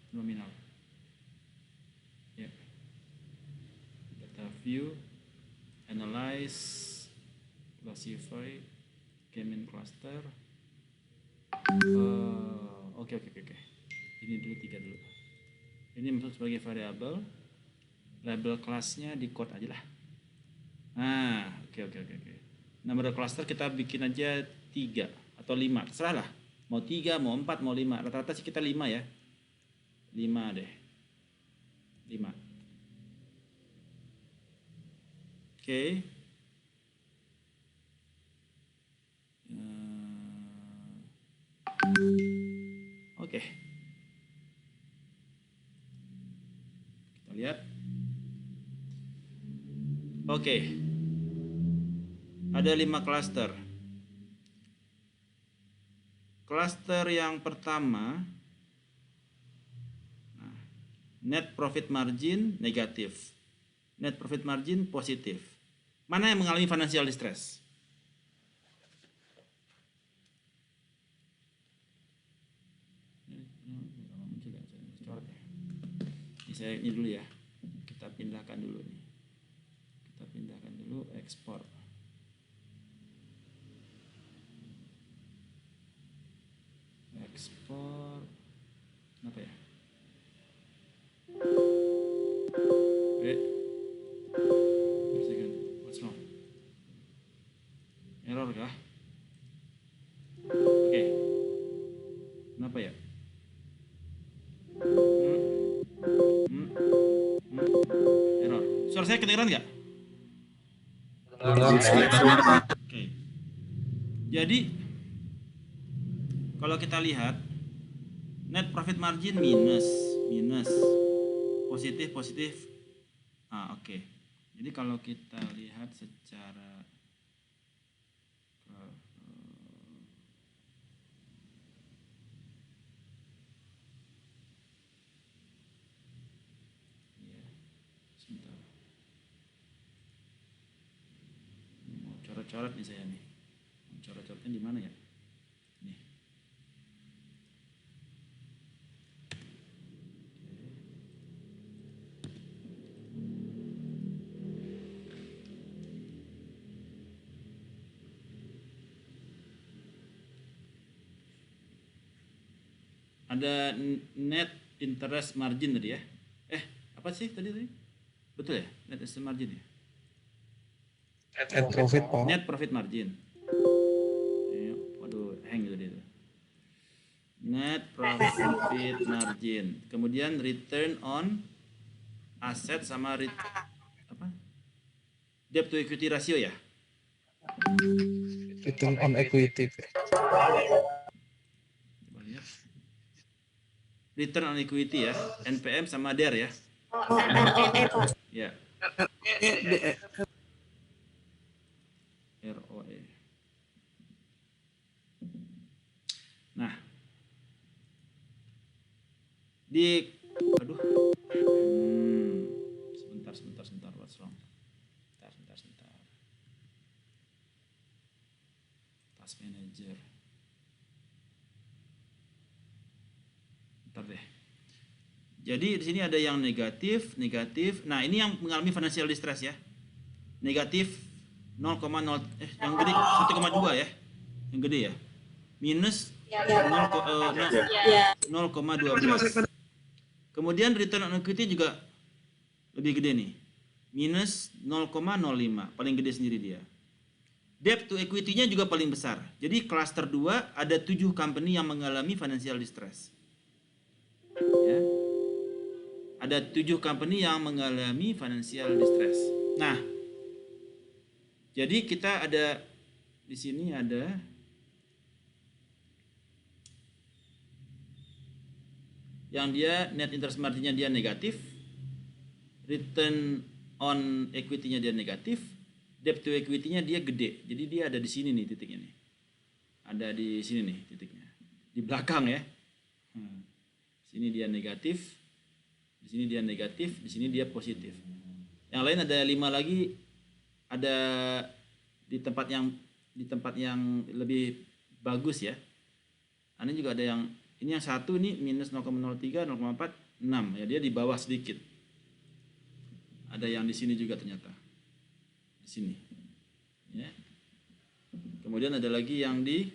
A: nominal. Ya. Data view, analyze, classify, k-means cluster. Oke. Ini dulu 3 dulu. Ini masuk sebagai variabel. Label kelasnya di code aja lah. Oke. Number cluster kita bikin aja 3 atau 5, terserah lah. Mau 3, mau 4, mau 5. Rata-rata sih kita 5 ya. 5 deh. 5. Oke. Oke. Kita lihat. Oke. Ada 5 cluster. Cluster yang pertama, net profit margin negatif, net profit margin positif. Mana yang mengalami financial distress? Ini dulu ya. Kita pindahkan dulu nih. Ekspor. Kenapa ya? Wait. Second. What's wrong? Error kah? Oke. Kenapa ya? Error. Suara saya kedengeran nggak? Oke. Jadi kalau kita lihat net profit margin minus, positif. Oke. Jadi kalau kita lihat secara sebentar. coret-coret nih saya nih. Coret-coretnya di mana ya? Nih. Ada net interest margin tadi ya. Apa sih tadi? Betul ya? Net interest margin ya?
B: Net profit, Pak.
A: Net profit margin. Waduh, hang gitu dia. Net profit margin. Kemudian return on asset sama debt to equity ratio ya?
B: Return on equity.
A: Coba lihat. Return on equity ya, NPM sama DER ya. Ya. ROE. Nah, sebentar, what's wrong? Sebentar. Task manager. Bentar deh. Jadi di sini ada yang negatif. Nah, ini yang mengalami financial distress ya. Negatif 0,0 yang gede 1,2 ya. Yang gede ya. Minus 0,12. Kemudian return on equity juga lebih gede nih. Minus 0,05, paling gede sendiri dia. Debt to equity-nya juga paling besar. Jadi cluster 2 ada 7 company yang mengalami financial distress. Ya. Ada 7 company yang mengalami financial distress. Nah, jadi kita ada di sini ada yang dia net interest margin-nya dia negatif, return on equity-nya dia negatif, debt to equity-nya dia gede. Jadi dia ada di sini nih titiknya nih. Ada di sini nih titiknya. Di belakang ya. Sini dia negatif, di sini dia negatif, di sini dia positif. Yang lain ada 5 lagi, ada di tempat yang lebih bagus ya. Ini juga ada yang ini yang satu ini minus 0,03, 0,4, 6 ya, dia di bawah sedikit. Ada yang di sini juga ternyata. Di sini. Ya. Kemudian ada lagi yang di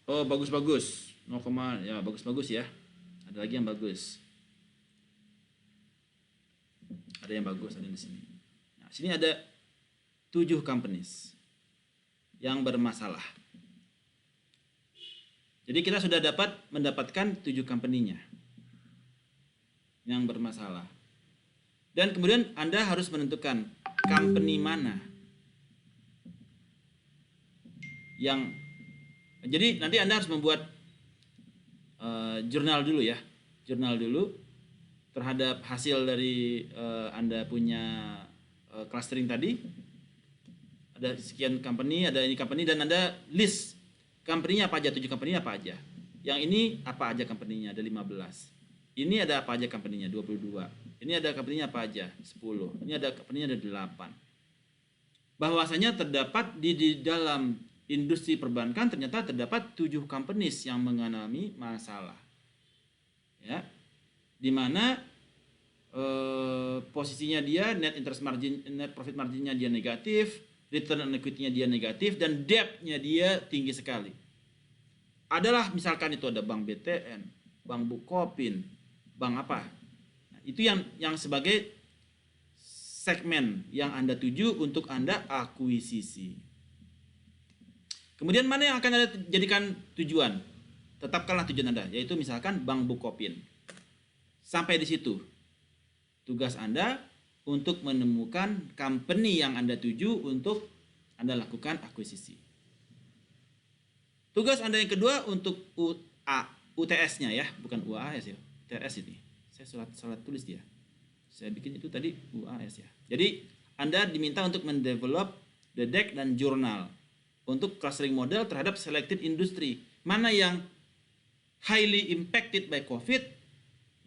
A: bagus-bagus. 0, ya bagus-bagus ya. Ada lagi yang bagus. Ada yang bagus, ada di sini. Nah, sini ada 7 companies yang bermasalah. Jadi kita sudah mendapatkan 7 company-nya yang bermasalah. Dan kemudian Anda harus menentukan company mana yang, jadi nanti Anda harus membuat jurnal dulu ya. Jurnal dulu terhadap hasil dari Anda punya clustering tadi. Ada sekian company, ada ini company, dan Anda list company-nya apa aja, 7 company apa aja. Yang ini apa aja company-nya, ada 15. Ini ada apa aja company-nya, 22. Ini ada company-nya apa aja, 10. Ini ada company-nya ada 8. Bahwasanya terdapat di dalam industri perbankan ternyata terdapat 7 companies yang mengalami masalah. Ya. Di mana posisinya dia net interest margin, net profit marginnya dia negatif, return on equity-nya dia negatif, dan debt-nya dia tinggi sekali. Adalah misalkan itu ada bank BTN, bank Bukopin, bank apa. Nah, itu yang sebagai segmen yang Anda tuju untuk Anda akuisisi. Kemudian mana yang akan Anda jadikan tujuan? Tetapkanlah tujuan Anda, yaitu misalkan bank Bukopin. Sampai di situ. Tugas Anda untuk menemukan company yang Anda tuju untuk Anda lakukan akuisisi. Tugas Anda yang kedua untuk UTS-nya ya, bukan UAS ya. UTS ini. Saya salah tulis dia. Saya bikin itu tadi UAS ya. Jadi Anda diminta untuk mendevelop the deck dan jurnal untuk clustering model terhadap selected industry. Mana yang highly impacted by COVID,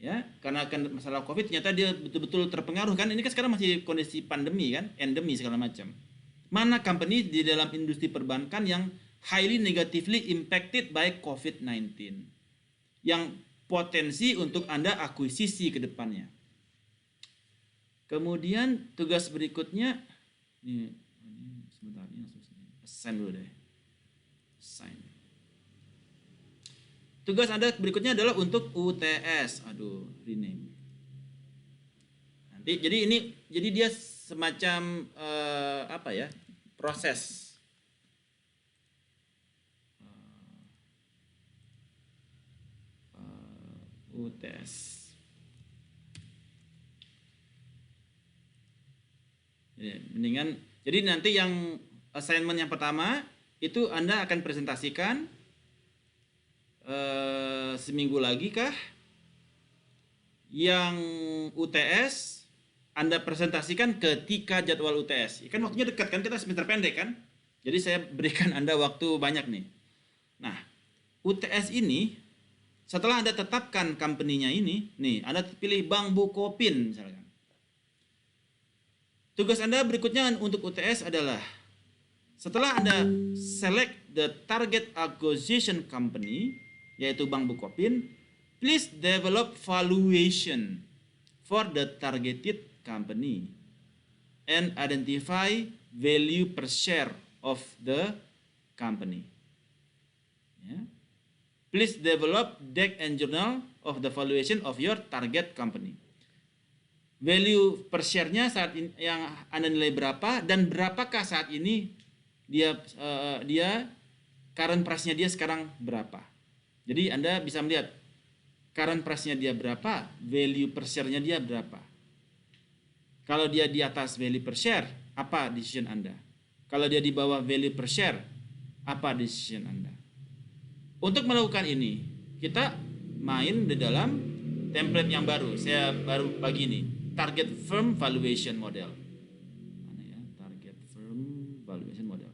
A: Ya, karena kan masalah COVID ternyata dia betul-betul terpengaruh kan. Ini kan sekarang masih kondisi pandemi kan, endemi segala macam. Mana company di dalam industri perbankan yang highly negatively impacted by COVID-19, yang potensi untuk Anda akuisisi ke depannya. Kemudian tugas berikutnya, ini sebentar, ini langsung assign dulu deh. Assign. Tugas Anda berikutnya adalah untuk UTS. Aduh, rename. Nanti jadi dia semacam apa ya? Proses. UTS. Mendingan jadi nanti yang assignment yang pertama itu Anda akan presentasikan seminggu lagi kah? Yang UTS Anda presentasikan ketika jadwal UTS. Kan waktunya dekat kan, kita semester pendek kan? Jadi saya berikan Anda waktu banyak nih. Nah, UTS ini setelah Anda tetapkan company-nya ini, nih Anda pilih Bank Bukopin misalkan. Tugas Anda berikutnya untuk UTS adalah setelah Anda select the target acquisition company, yaitu Bank Bukopin, please develop valuation for the targeted company and identify value per share of the company. Ya. Please develop deck and journal of the valuation of your target company. Value per share-nya saat ini yang Anda nilai berapa dan berapakah saat ini dia current price-nya dia sekarang berapa. Jadi Anda bisa melihat current price-nya dia berapa, value per share-nya dia berapa. Kalau dia di atas value per share, apa decision Anda? Kalau dia di bawah value per share, apa decision Anda? Untuk melakukan ini, kita main di dalam template yang baru. Saya baru bagi ini, target firm valuation model. Mana ya? Target firm valuation model.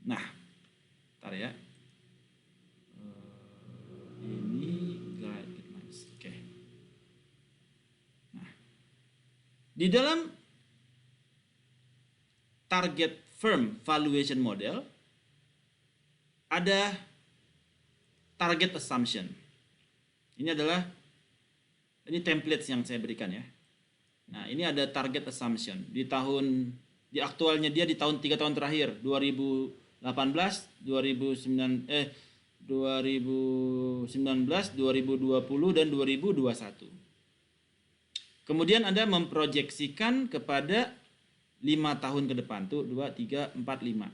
A: Nah, ntar ya. Ini guidelines. Oke. Nah, di dalam target firm valuation model ada target assumption. Ini templates yang saya berikan ya. Nah, ini ada target assumption di aktualnya dia di tahun 3 tahun terakhir, 2018, 2019, 2020 dan 2021. Kemudian Anda memproyeksikan kepada 5 tahun ke depan tuh 2 3 4 5.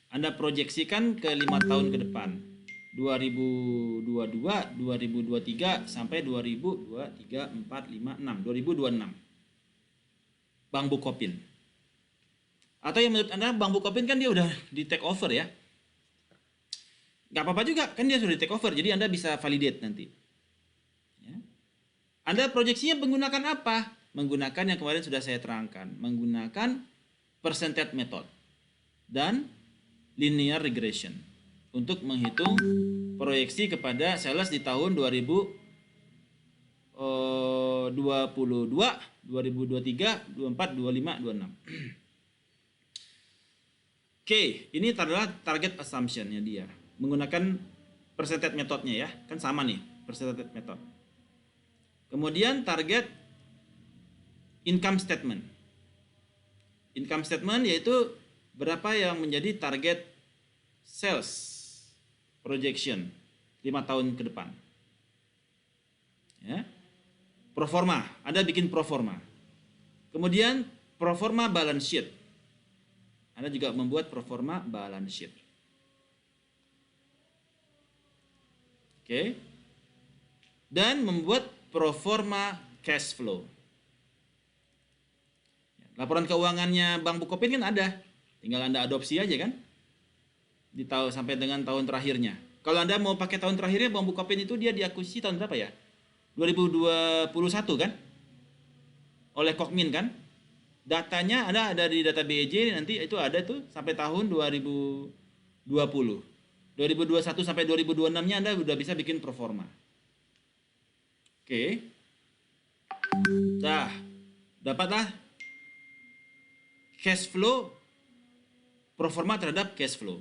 A: Anda proyeksikan ke 5 tahun ke depan 2022, 2023 sampai 2023, 4, 5, 6, 2026. Bank Bukopin. Atau yang menurut Anda Bank Bukopin kan dia udah di take over ya. Nggak apa-apa juga, kan dia sudah di take over, jadi Anda bisa validate nanti. Ya. Anda proyeksinya menggunakan apa? Menggunakan yang kemarin sudah saya terangkan, menggunakan percentage method dan linear regression untuk menghitung proyeksi kepada sales di tahun 2022, 2023, 24, 25, 26. Oke, ini adalah target assumption-nya dia. Menggunakan percentage methodnya ya, kan sama nih percentage method. Kemudian target income statement. Income statement yaitu berapa yang menjadi target sales projection 5 tahun ke depan. Ya. Proforma, Anda bikin proforma. Kemudian proforma balance sheet. Anda juga membuat proforma balance sheet. Oke. Dan membuat proforma cash flow. Laporan keuangannya Bank Bukopin kan ada. Tinggal Anda adopsi aja kan. Sampai dengan tahun terakhirnya. Kalau Anda mau pakai tahun terakhirnya, Bank Bukopin itu dia diakuisisi tahun berapa ya? 2021 kan? Oleh Kokmin kan? Datanya ada di data BEJ, nanti itu ada tuh sampai tahun 2020. 2021 sampai 2026-nya Anda udah bisa bikin proforma. Oke. Dah, dapatlah cash flow pro forma terhadap cash flow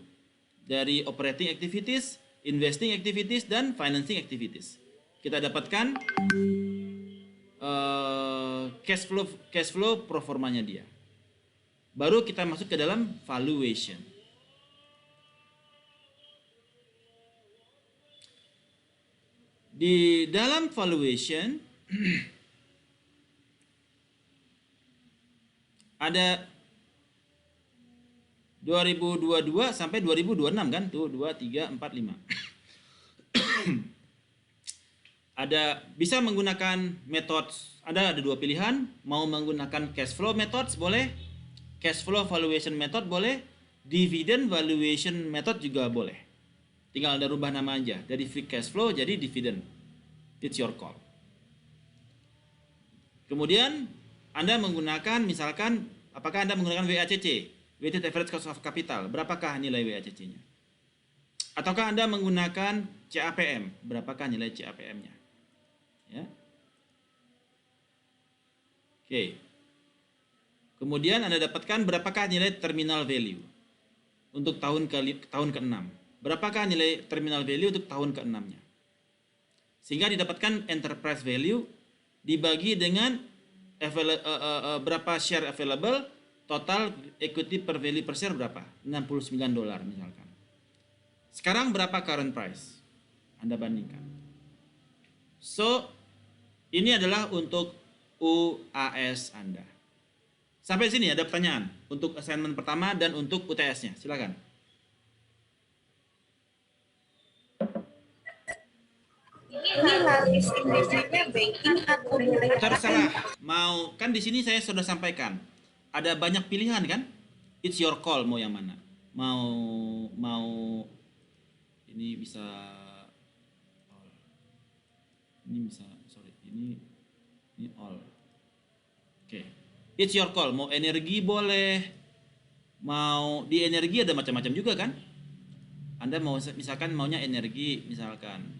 A: dari operating activities, investing activities, dan financing activities. Kita dapatkan cash flow pro formanya dia. Baru kita masuk ke dalam valuation. Di dalam valuation ada 2022 sampai 2026 kan? Tuh 2, 3, 4, 5. Ada bisa menggunakan methods, ada 2 pilihan, mau menggunakan cash flow methods boleh, cash flow valuation method boleh, dividend valuation method juga boleh. Tinggal ada rubah nama aja, dari free cash flow jadi dividend. It's your call. Kemudian Anda menggunakan misalkan, apakah Anda menggunakan WACC, weighted average cost of capital, berapakah nilai WACC-nya? Ataukah Anda menggunakan CAPM, berapakah nilai CAPM-nya? Ya. Oke. Kemudian Anda dapatkan berapakah nilai terminal value untuk tahun ke-6. Berapakah nilai terminal value untuk tahun ke-6-nya? Sehingga didapatkan enterprise value dibagi dengan berapa share available, total equity per value per share berapa? $69 misalkan. Sekarang berapa current price? Anda bandingkan. So, ini adalah untuk UAS Anda. Sampai sini ada pertanyaan untuk assignment pertama dan untuk UTS-nya. Silakan.
C: Ini laris industrinya banking atau nilai
A: Terserah. Mau kan di sini saya sudah sampaikan. Ada banyak pilihan kan? It's your call mau yang mana. Mau ini bisa ini all. Oke. It's your call. Mau energi boleh. Mau di energi ada macam-macam juga kan? Anda mau misalkan maunya energi, misalkan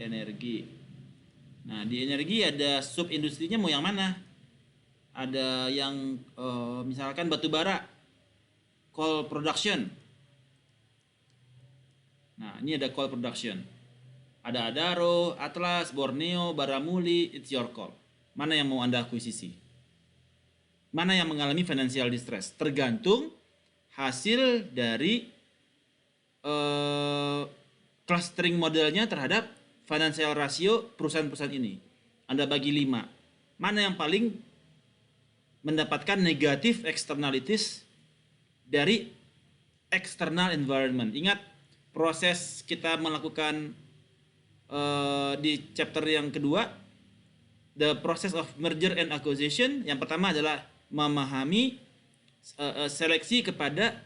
A: energi. Nah, di energi ada sub industrinya mau yang mana? Ada yang misalkan batu bara, coal production. Nah, ini ada coal production. Ada Adaro, Atlas, Borneo, Baramuli, it's your call. Mana yang mau Anda akuisisi? Mana yang mengalami financial distress? Tergantung hasil dari clustering modelnya terhadap financial ratio perusahaan-perusahaan ini. Anda bagi 5. Mana yang paling mendapatkan negatif externalities dari external environment. Ingat, proses kita melakukan di chapter yang kedua, the process of merger and acquisition. Yang pertama adalah memahami seleksi kepada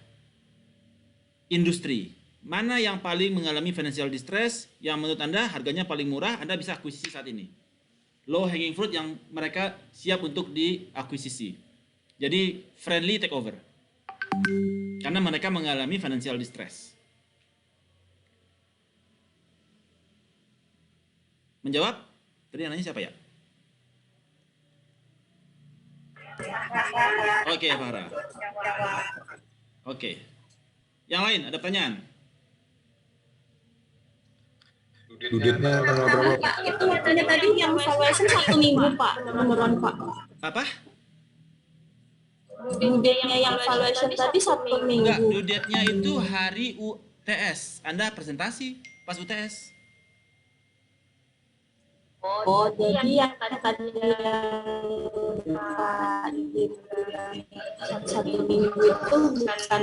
A: industri. Mana yang paling mengalami financial distress, yang menurut Anda harganya paling murah, Anda bisa akuisisi saat ini. Low hanging fruit yang mereka siap untuk diakuisisi. Jadi friendly takeover. Karena mereka mengalami financial distress. Menjawab? Tadi yang nanya siapa ya? Oke, Farah. Oke. Yang lain ada pertanyaan?
D: Duditnya tanggal berapa?
C: Pak, itu waktunya tadi yang valuation 1 minggu, Pak. Beneran, Pak.
A: Apa?
C: Due date-nya yang valuation tadi 1
A: Enggak,
C: minggu.
A: due date-nya itu hari UTS. Anda presentasi pas UTS.
C: Oh, jadi yang tadi yang 1 minggu itu bukan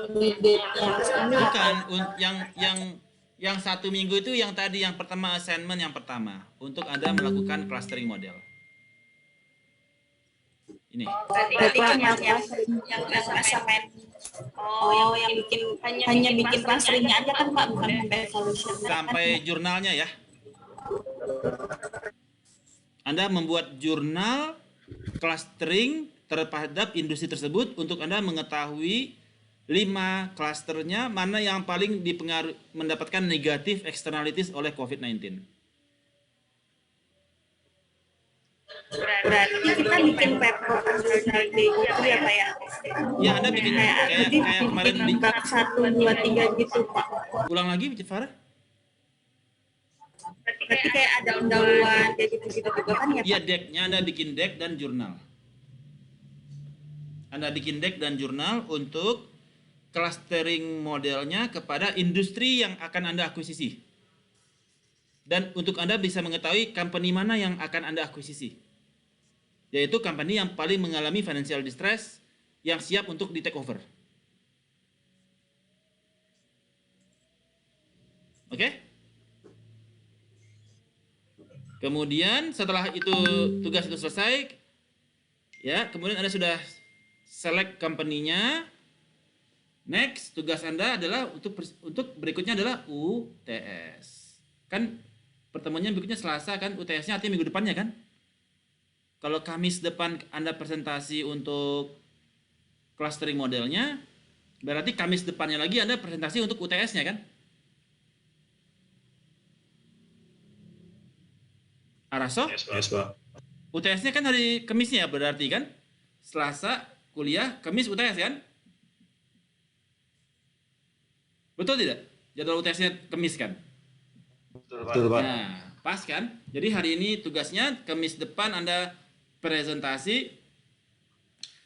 C: due date yang ini.
A: Bukan, yang 1 minggu itu yang tadi yang pertama assignment yang pertama untuk Anda melakukan clustering model. Ini.
C: Berarti yang assignment. Oh, yang hanya bikin clusteringnya aja kan, Pak, bukan sampai solution.
A: Sampai jurnalnya ya. Anda membuat jurnal clustering terhadap industri tersebut untuk Anda mengetahui 5 klasternya mana yang paling mendapatkan negatif externalities oleh COVID-19.
C: Berarti kita bikin paper asal day gitu ya Pak ya?
A: Ya, Anda bikin kayak kemarin di
C: bab 1, 2, 3 gitu Pak.
A: ulang lagi Farah.
C: Berarti kayak ada undang-undang kayak gitu-gitu juga kan ya Pak?
A: Iya, decknya Anda bikin deck dan jurnal. Anda bikin deck dan jurnal untuk clustering modelnya kepada industri yang akan Anda akuisisi. Dan untuk Anda bisa mengetahui company mana yang akan Anda akuisisi. Yaitu company yang paling mengalami financial distress yang siap untuk di take over. Oke? Kemudian setelah itu tugas itu selesai, ya, kemudian Anda sudah select company-nya. Next, tugas Anda adalah untuk berikutnya adalah UTS. Kan pertemuannya berikutnya Selasa kan, UTS-nya artinya minggu depannya kan? Kalau Kamis depan Anda presentasi untuk clustering modelnya, berarti Kamis depannya lagi Anda presentasi untuk UTS-nya kan? Araso?
D: Yes, Pak.
A: UTS-nya kan hari Kamisnya ya berarti kan? Selasa kuliah, Kamis UTS kan? Betul tidak? Jadwal UTS-nya Kamis kan?
D: Betul, Pak.
A: Nah, pas kan? Jadi hari ini tugasnya Kamis depan Anda presentasi,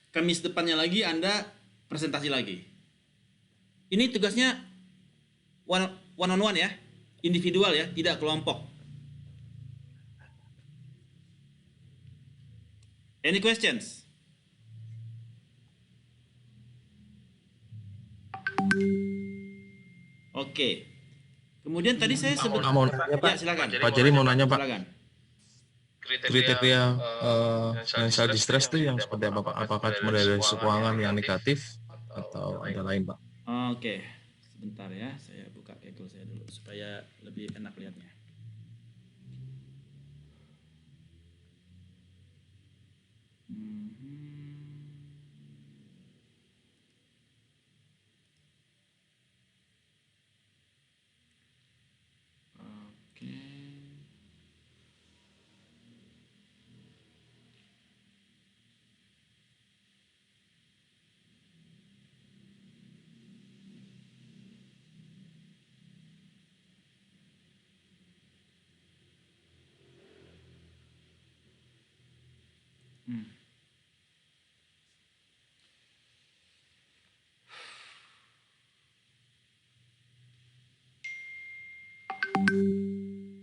A: Kamis depannya lagi Anda presentasi lagi. Ini tugasnya one on one ya, individual ya, tidak kelompok. Any questions? Oke. Kemudian tadi saya sebut
E: Mau nanya, Pak.
A: ya, silakan.
E: Pak Jerry mau nanya, Pak.
A: Silakan.
E: Kriteria financial distress itu yang seperti apa, Pak? Apakah cuma dari keuangan yang negatif atau ada lain, Pak?
A: Oke. Sebentar ya, saya buka Kaggle saya dulu supaya lebih enak lihatnya. Oke.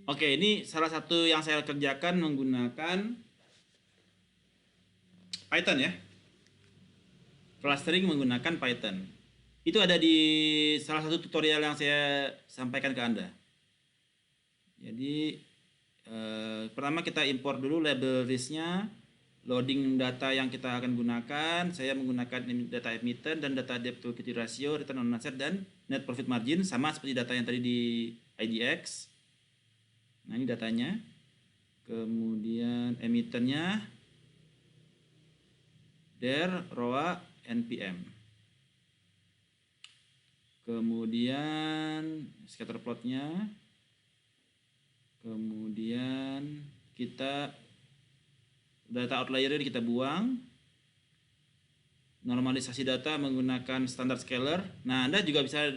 A: Oke, ini salah satu yang saya kerjakan menggunakan Python ya. Clustering menggunakan Python. Itu ada di salah satu tutorial yang saya sampaikan ke Anda. Jadi pertama kita import dulu libraries-nya, loading data yang kita akan gunakan. Saya menggunakan data emitter dan data debt to equity ratio, return on asset dan net profit margin sama seperti data yang tadi di IDX. Nah, ini datanya. Kemudian emitternya DER, ROA, NPM. Kemudian scatter plotnya. Kemudian kita data outlier kita buang. Normalisasi data menggunakan standard scaler. Nah, Anda juga bisa,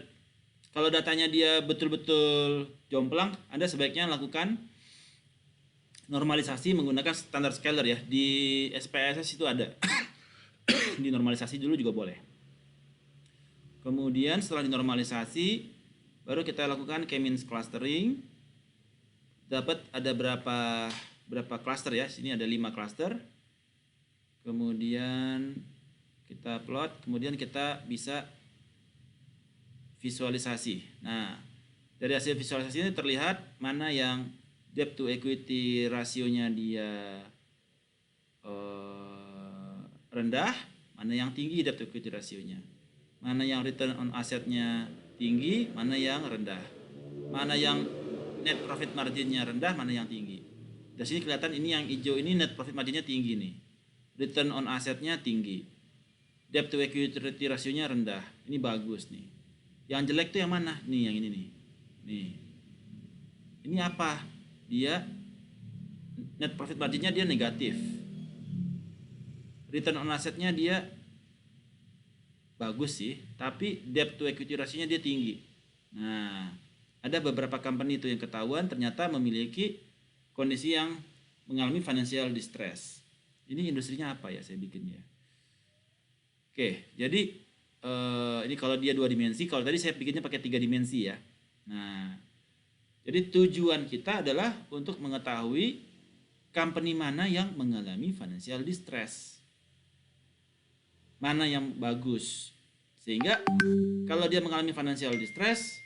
A: kalau datanya dia betul-betul jomplang, Anda sebaiknya lakukan normalisasi menggunakan standard scaler ya. Di SPSS itu ada. Di normalisasi dulu juga boleh. Kemudian setelah dinormalisasi, baru kita lakukan k-means clustering. Dapat ada berapa cluster ya? Sini ada 5 cluster. Kemudian kita plot, kemudian kita bisa visualisasi. Nah, dari hasil visualisasi ini terlihat mana yang debt to equity rasionya dia rendah, mana yang tinggi debt to equity rasionya. Mana yang return on assetnya tinggi, mana yang rendah. Mana yang net profit marginnya rendah, mana yang tinggi. Dari sini kelihatan ini yang hijau ini net profit marginnya tinggi nih. Return on assetnya tinggi. Debt to equity rasionya rendah. Ini bagus nih. Yang jelek tuh yang mana? Nih, yang ini nih. Nih. Ini apa? Dia net profit marginnya dia negatif. return on assetnya dia bagus sih, tapi debt to equity ratio-nya dia tinggi. Nah, ada beberapa company itu yang ketahuan ternyata memiliki kondisi yang mengalami financial distress. Ini industrinya apa ya saya bikinnya? Oke, jadi ini kalau dia 2 dimensi, kalau tadi saya bikinnya pakai 3 dimensi ya. Nah, jadi tujuan kita adalah untuk mengetahui company mana yang mengalami financial distress. Mana yang bagus. Sehingga kalau dia mengalami financial distress,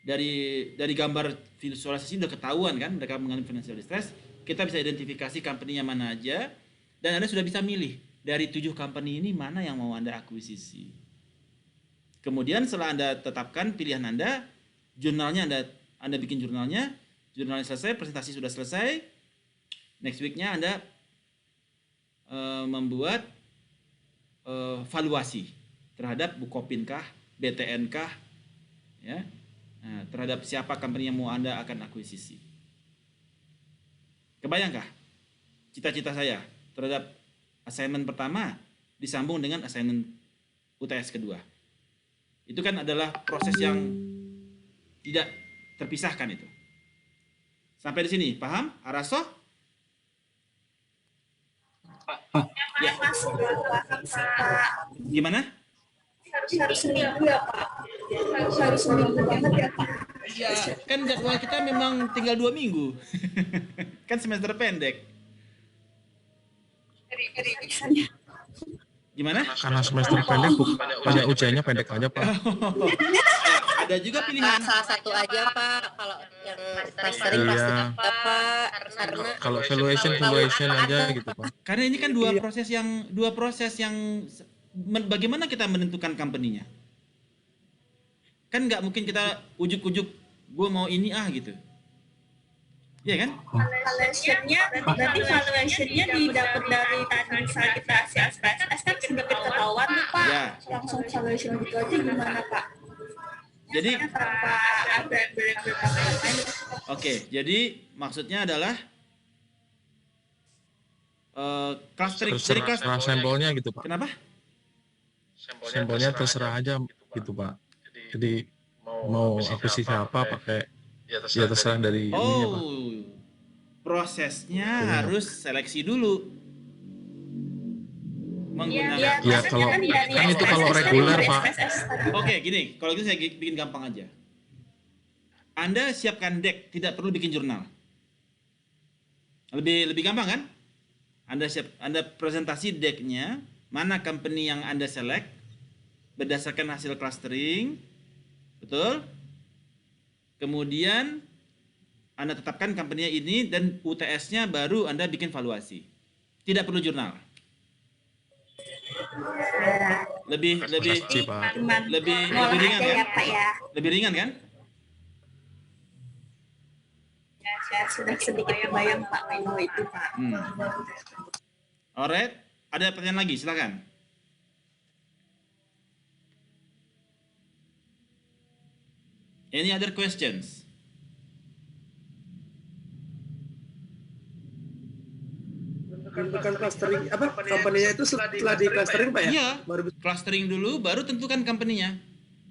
A: dari gambar visualisasi sudah ketahuan kan mereka mengalami financial distress, kita bisa identifikasi company-nya mana aja, dan Anda sudah bisa milih dari 7 company ini mana yang mau Anda akuisisi. Kemudian setelah Anda tetapkan pilihan Anda, jurnalnya Anda bikin jurnalnya selesai, presentasi sudah selesai, next week-nya Anda membuat valuasi terhadap Bukopin kah, BTN kah, ya, nah, terhadap siapa company yang mau Anda akan akuisisi. Kebayangkah cita-cita saya terhadap assignment pertama disambung dengan assignment UTS kedua? Itu kan adalah proses yang tidak terpisahkan itu. Sampai di sini, paham? Araso?
C: Ya, masih paham sih, Pak.
A: Gimana?
C: Harus seminggu ya, Pak. Harus seminggu banget ya, Pak.
A: Ya, kan jadwal kita memang tinggal 2 minggu. Kan semester pendek. Gimana?
E: Karena semester pendek, banyak ujiannya pendek aja, Pak.
A: Ada juga pilihan.
F: Salah satu aja Pak, kalau yang clustering
E: Iya.
F: pasti apa Pak, karena
E: Kalau valuation aja gitu, Pak.
A: Karena ini kan dua proses yang bagaimana kita menentukan company-nya. Kan nggak mungkin kita ujuk-ujuk gue mau ini gitu. Iya kan?
C: Valuation-nya didapat dari tadi misalnya kita si SPSS kan sedikit ketahuan nih Pak.
A: Ya.
C: Langsung valuation gitu aja gimana Pak?
A: Jadi
C: Tanpa ada lain.
A: Oke, jadi maksudnya adalah clustering dari
E: Terserah sampelnya gitu, Pak.
A: Kenapa?
E: Sampelnya terserah aja gitu, Pak. Jadi mau akuisisi apa pakai ya terserah dari ininya, Pak.
A: Prosesnya
E: Iya.
A: harus seleksi dulu. Menggunakan.
E: Ya, kalau kan itu kalau reguler, Pak.
A: Oke, gini, kalau gitu saya bikin gampang aja. Anda siapkan deck, tidak perlu bikin jurnal. Lebih gampang kan? Anda presentasi decknya, mana company yang Anda select berdasarkan hasil clustering, betul? Kemudian Anda tetapkan company-nya ini dan UTS-nya baru Anda bikin valuasi. Tidak perlu jurnal. Lebih
E: Makasih, Pak.
A: ringan kan?
C: Ya, Pak ya.
A: Lebih ringan kan?
C: Ya, sudah sedikit kebayang Pak Meno itu Pak.
A: Alright, ada pertanyaan lagi, silakan. Any other questions?
G: Bukan clustering apa company-nya itu setelah di clustering Pak ya?
A: Iya,
G: Baru
A: clustering dulu, baru tentukan company-nya.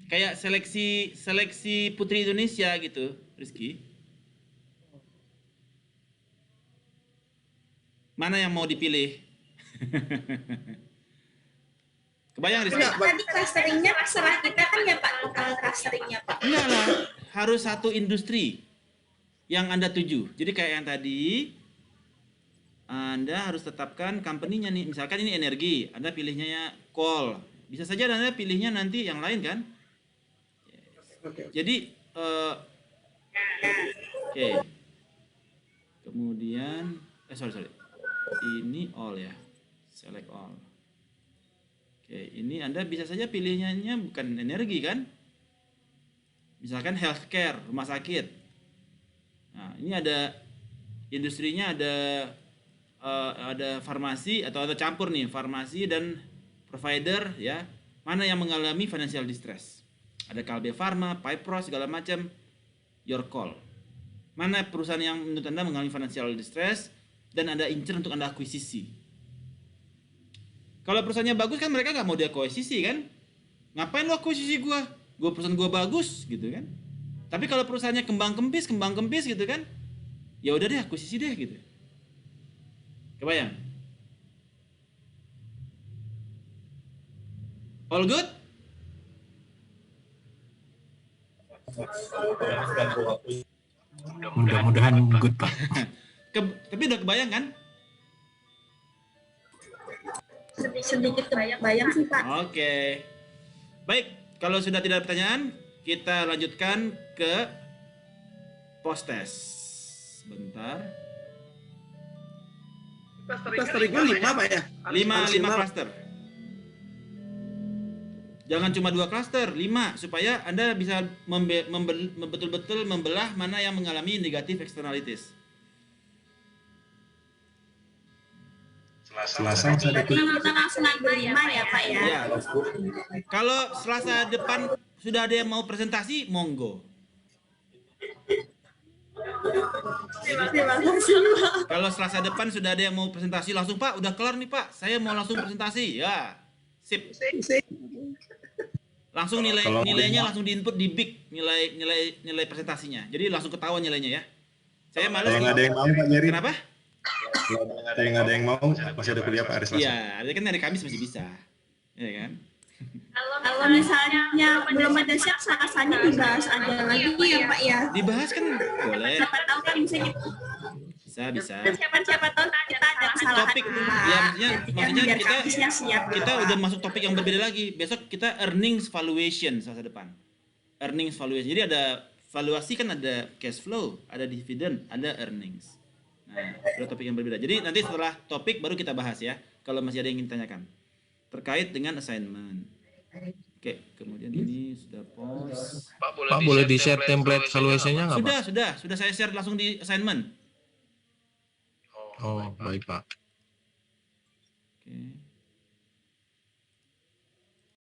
A: Kayak seleksi Putri Indonesia gitu, Rizky. Mana yang mau dipilih? Kebayang Rizky?
C: Tadi clusteringnya terserah kita kan ya Pak, total clusteringnya Pak.
A: Enggak lah, harus satu industri yang Anda tuju. Jadi kayak yang tadi, Anda harus tetapkan company-nya nih. Misalkan ini energi, Anda pilihnya ya coal. Bisa saja Anda pilihnya nanti yang lain kan? Jadi, oke. Kemudian, sorry. Ini all ya, select all. Oke, ini Anda bisa saja pilihnya bukan energi kan? Misalkan healthcare, rumah sakit. Nah, ini ada industrinya, ada farmasi atau campur nih, farmasi dan provider ya. Mana yang mengalami financial distress? Ada Kalbe Pharma, Pipro segala macam. Your call. Mana perusahaan yang menurut Anda mengalami financial distress dan Anda incer untuk Anda akuisisi? Kalau perusahaannya bagus kan mereka nggak mau diakuisisi kan? Ngapain lo akuisisi gua? Perusahaan gua bagus gitu kan? Tapi kalau perusahaannya kembang kempis gitu kan? Ya udah deh akuisisi deh gitu. Kebayang? All good?
H: Mudah-mudahan good, Pak.
A: Tapi udah kebayang kan?
C: Sedikit kebayang sih Pak.
A: Oke. Baik, kalau sudah tidak ada pertanyaan, kita lanjutkan ke post test. Bentar.
G: Clusteringnya 5 Pak ya?
A: 5 cluster. Jangan cuma 2 cluster, 5 supaya Anda bisa betul-betul membelah mana yang mengalami negative externalities.
H: Selasa ada
C: Kita langsung ambil 5 ya Pak ya.
A: Ya. Kalau Selasa depan sudah ada yang mau presentasi, monggo.
C: Terima kasih Pak.
A: Kalau Selasa depan sudah ada yang mau presentasi, langsung Pak, udah kelar nih Pak, saya mau langsung presentasi. Ya, sip. Langsung nilainya langsung diinput di big nilai presentasinya. Jadi langsung ketahuan nilainya ya. Saya malas.
H: Kalau nggak ada yang mau Pak Jerry.
A: Kenapa?
H: Kalau nggak ada yang mau, masih ada kuliah Pak hari Selasa.
A: Iya, ada kan hari Kamis masih bisa. Ya kan?
C: Kalau misalnya belum ada siap, Selasanya dibahas aja lagi ya Pak ya.
A: Dibahas kan boleh.
C: Siapa tahu kan bisa gitu.
A: Bisa.
C: Siapa tahu kita ada kesalahan.
A: Topik ya maksudnya
C: biar
A: kita
C: Kamisnya siap.
A: kita udah masuk topik yang berbeda lagi. Besok kita earnings valuation Selasa depan. Earnings valuation. Jadi ada valuasi kan ada cash flow, ada dividen, ada earnings. Nah, ada topik yang berbeda. Jadi nanti setelah topik baru kita bahas ya. Kalau masih ada yang ingin tanyakan terkait dengan assignment. Oke, kemudian ini sudah post.
E: Pak boleh di-share template valuation-nya nggak Pak?
A: Sudah saya share langsung di assignment.
E: Oh, baik Pak.
A: Oke.